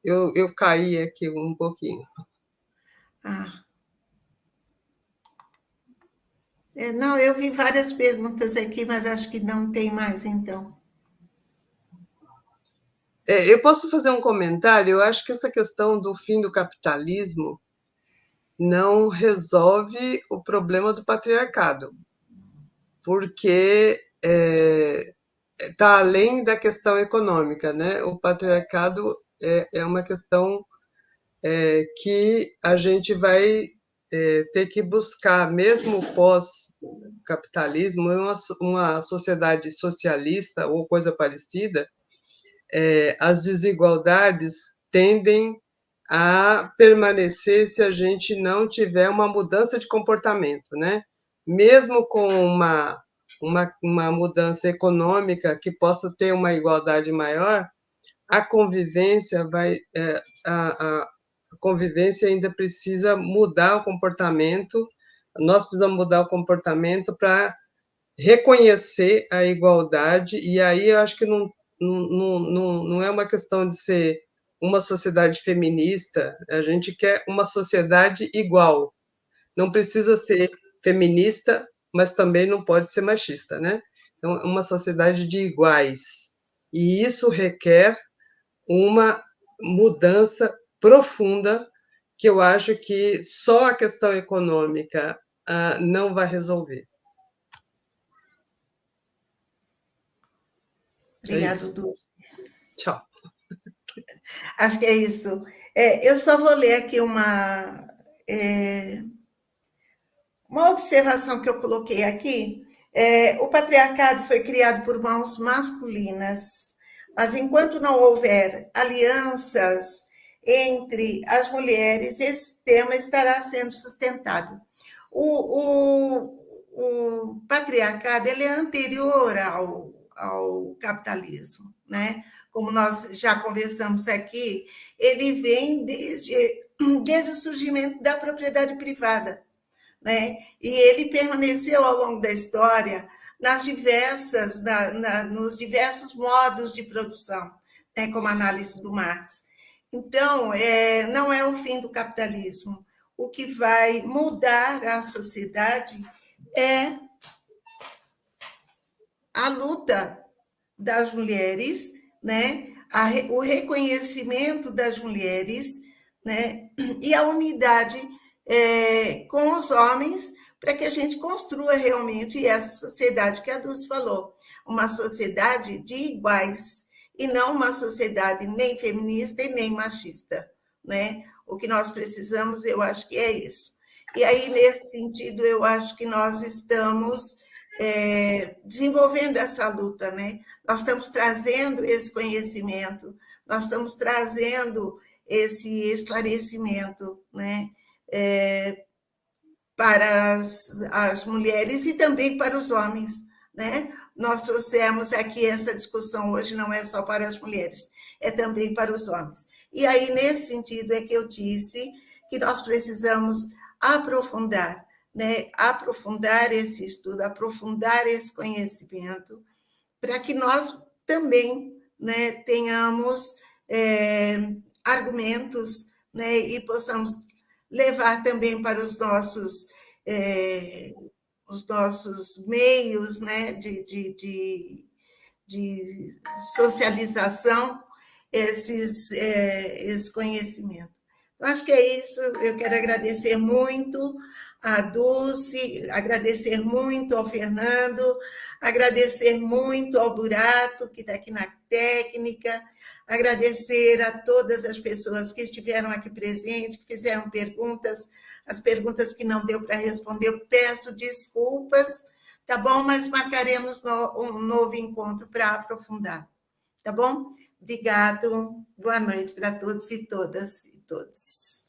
eu caí aqui um pouquinho. Ah. Não, eu vi várias perguntas aqui, mas acho que não tem mais, então. Eu posso fazer um comentário? Eu acho que essa questão do fim do capitalismo não resolve o problema do patriarcado, porque está além da questão econômica, né? O patriarcado é uma questão que a gente vai ter que buscar, mesmo pós-capitalismo, uma sociedade socialista ou coisa parecida, as desigualdades tendem a permanecer se a gente não tiver uma mudança de comportamento, né? Mesmo com uma mudança econômica que possa ter uma igualdade maior, a convivência a convivência ainda precisa mudar o comportamento. Nós precisamos mudar o comportamento para reconhecer a igualdade, e aí eu acho que não é uma questão de ser uma sociedade feminista, a gente quer uma sociedade igual. Não precisa ser feminista, mas também não pode ser machista, né? Então, uma sociedade de iguais. E isso requer uma mudança profunda que eu acho que só a questão econômica não vai resolver. Obrigada, Dulce. Tchau. Acho que é isso. Eu só vou ler aqui uma observação que eu coloquei aqui. O patriarcado foi criado por mãos masculinas, mas enquanto não houver alianças entre as mulheres, esse tema estará sendo sustentado. O patriarcado ele é anterior ao capitalismo, né? Como nós já conversamos aqui, ele vem desde o surgimento da propriedade privada, né? E ele permaneceu ao longo da história nos diversos modos de produção, né? Como a análise do Marx. Então, não é o fim do capitalismo. O que vai mudar a sociedade é a luta das mulheres, né? O reconhecimento das mulheres, né? E a unidade com os homens para que a gente construa realmente essa sociedade que a Dulce falou, uma sociedade de iguais e não uma sociedade nem feminista e nem machista, né? O que nós precisamos, eu acho que é isso. E aí, nesse sentido, eu acho que nós estamos desenvolvendo essa luta, né? Nós estamos trazendo esse conhecimento, nós estamos trazendo esse esclarecimento, né? Para as mulheres e também para os homens, né? Nós trouxemos aqui essa discussão hoje, não é só para as mulheres, é também para os homens. E aí, nesse sentido, é que eu disse que nós precisamos aprofundar, né? Aprofundar esse estudo, aprofundar esse conhecimento, para que nós também, né, tenhamos argumentos, né, e possamos levar também para os nossos meios, né, de socialização esse conhecimento. Eu acho que é isso. Eu quero agradecer muito a Dulce, agradecer muito ao Fernando, agradecer muito ao Burato, que está aqui na técnica, agradecer a todas as pessoas que estiveram aqui presentes, que fizeram perguntas, as perguntas que não deu para responder, eu peço desculpas, tá bom? Mas marcaremos um novo encontro para aprofundar, tá bom? Obrigado, boa noite para todos e todas e todos.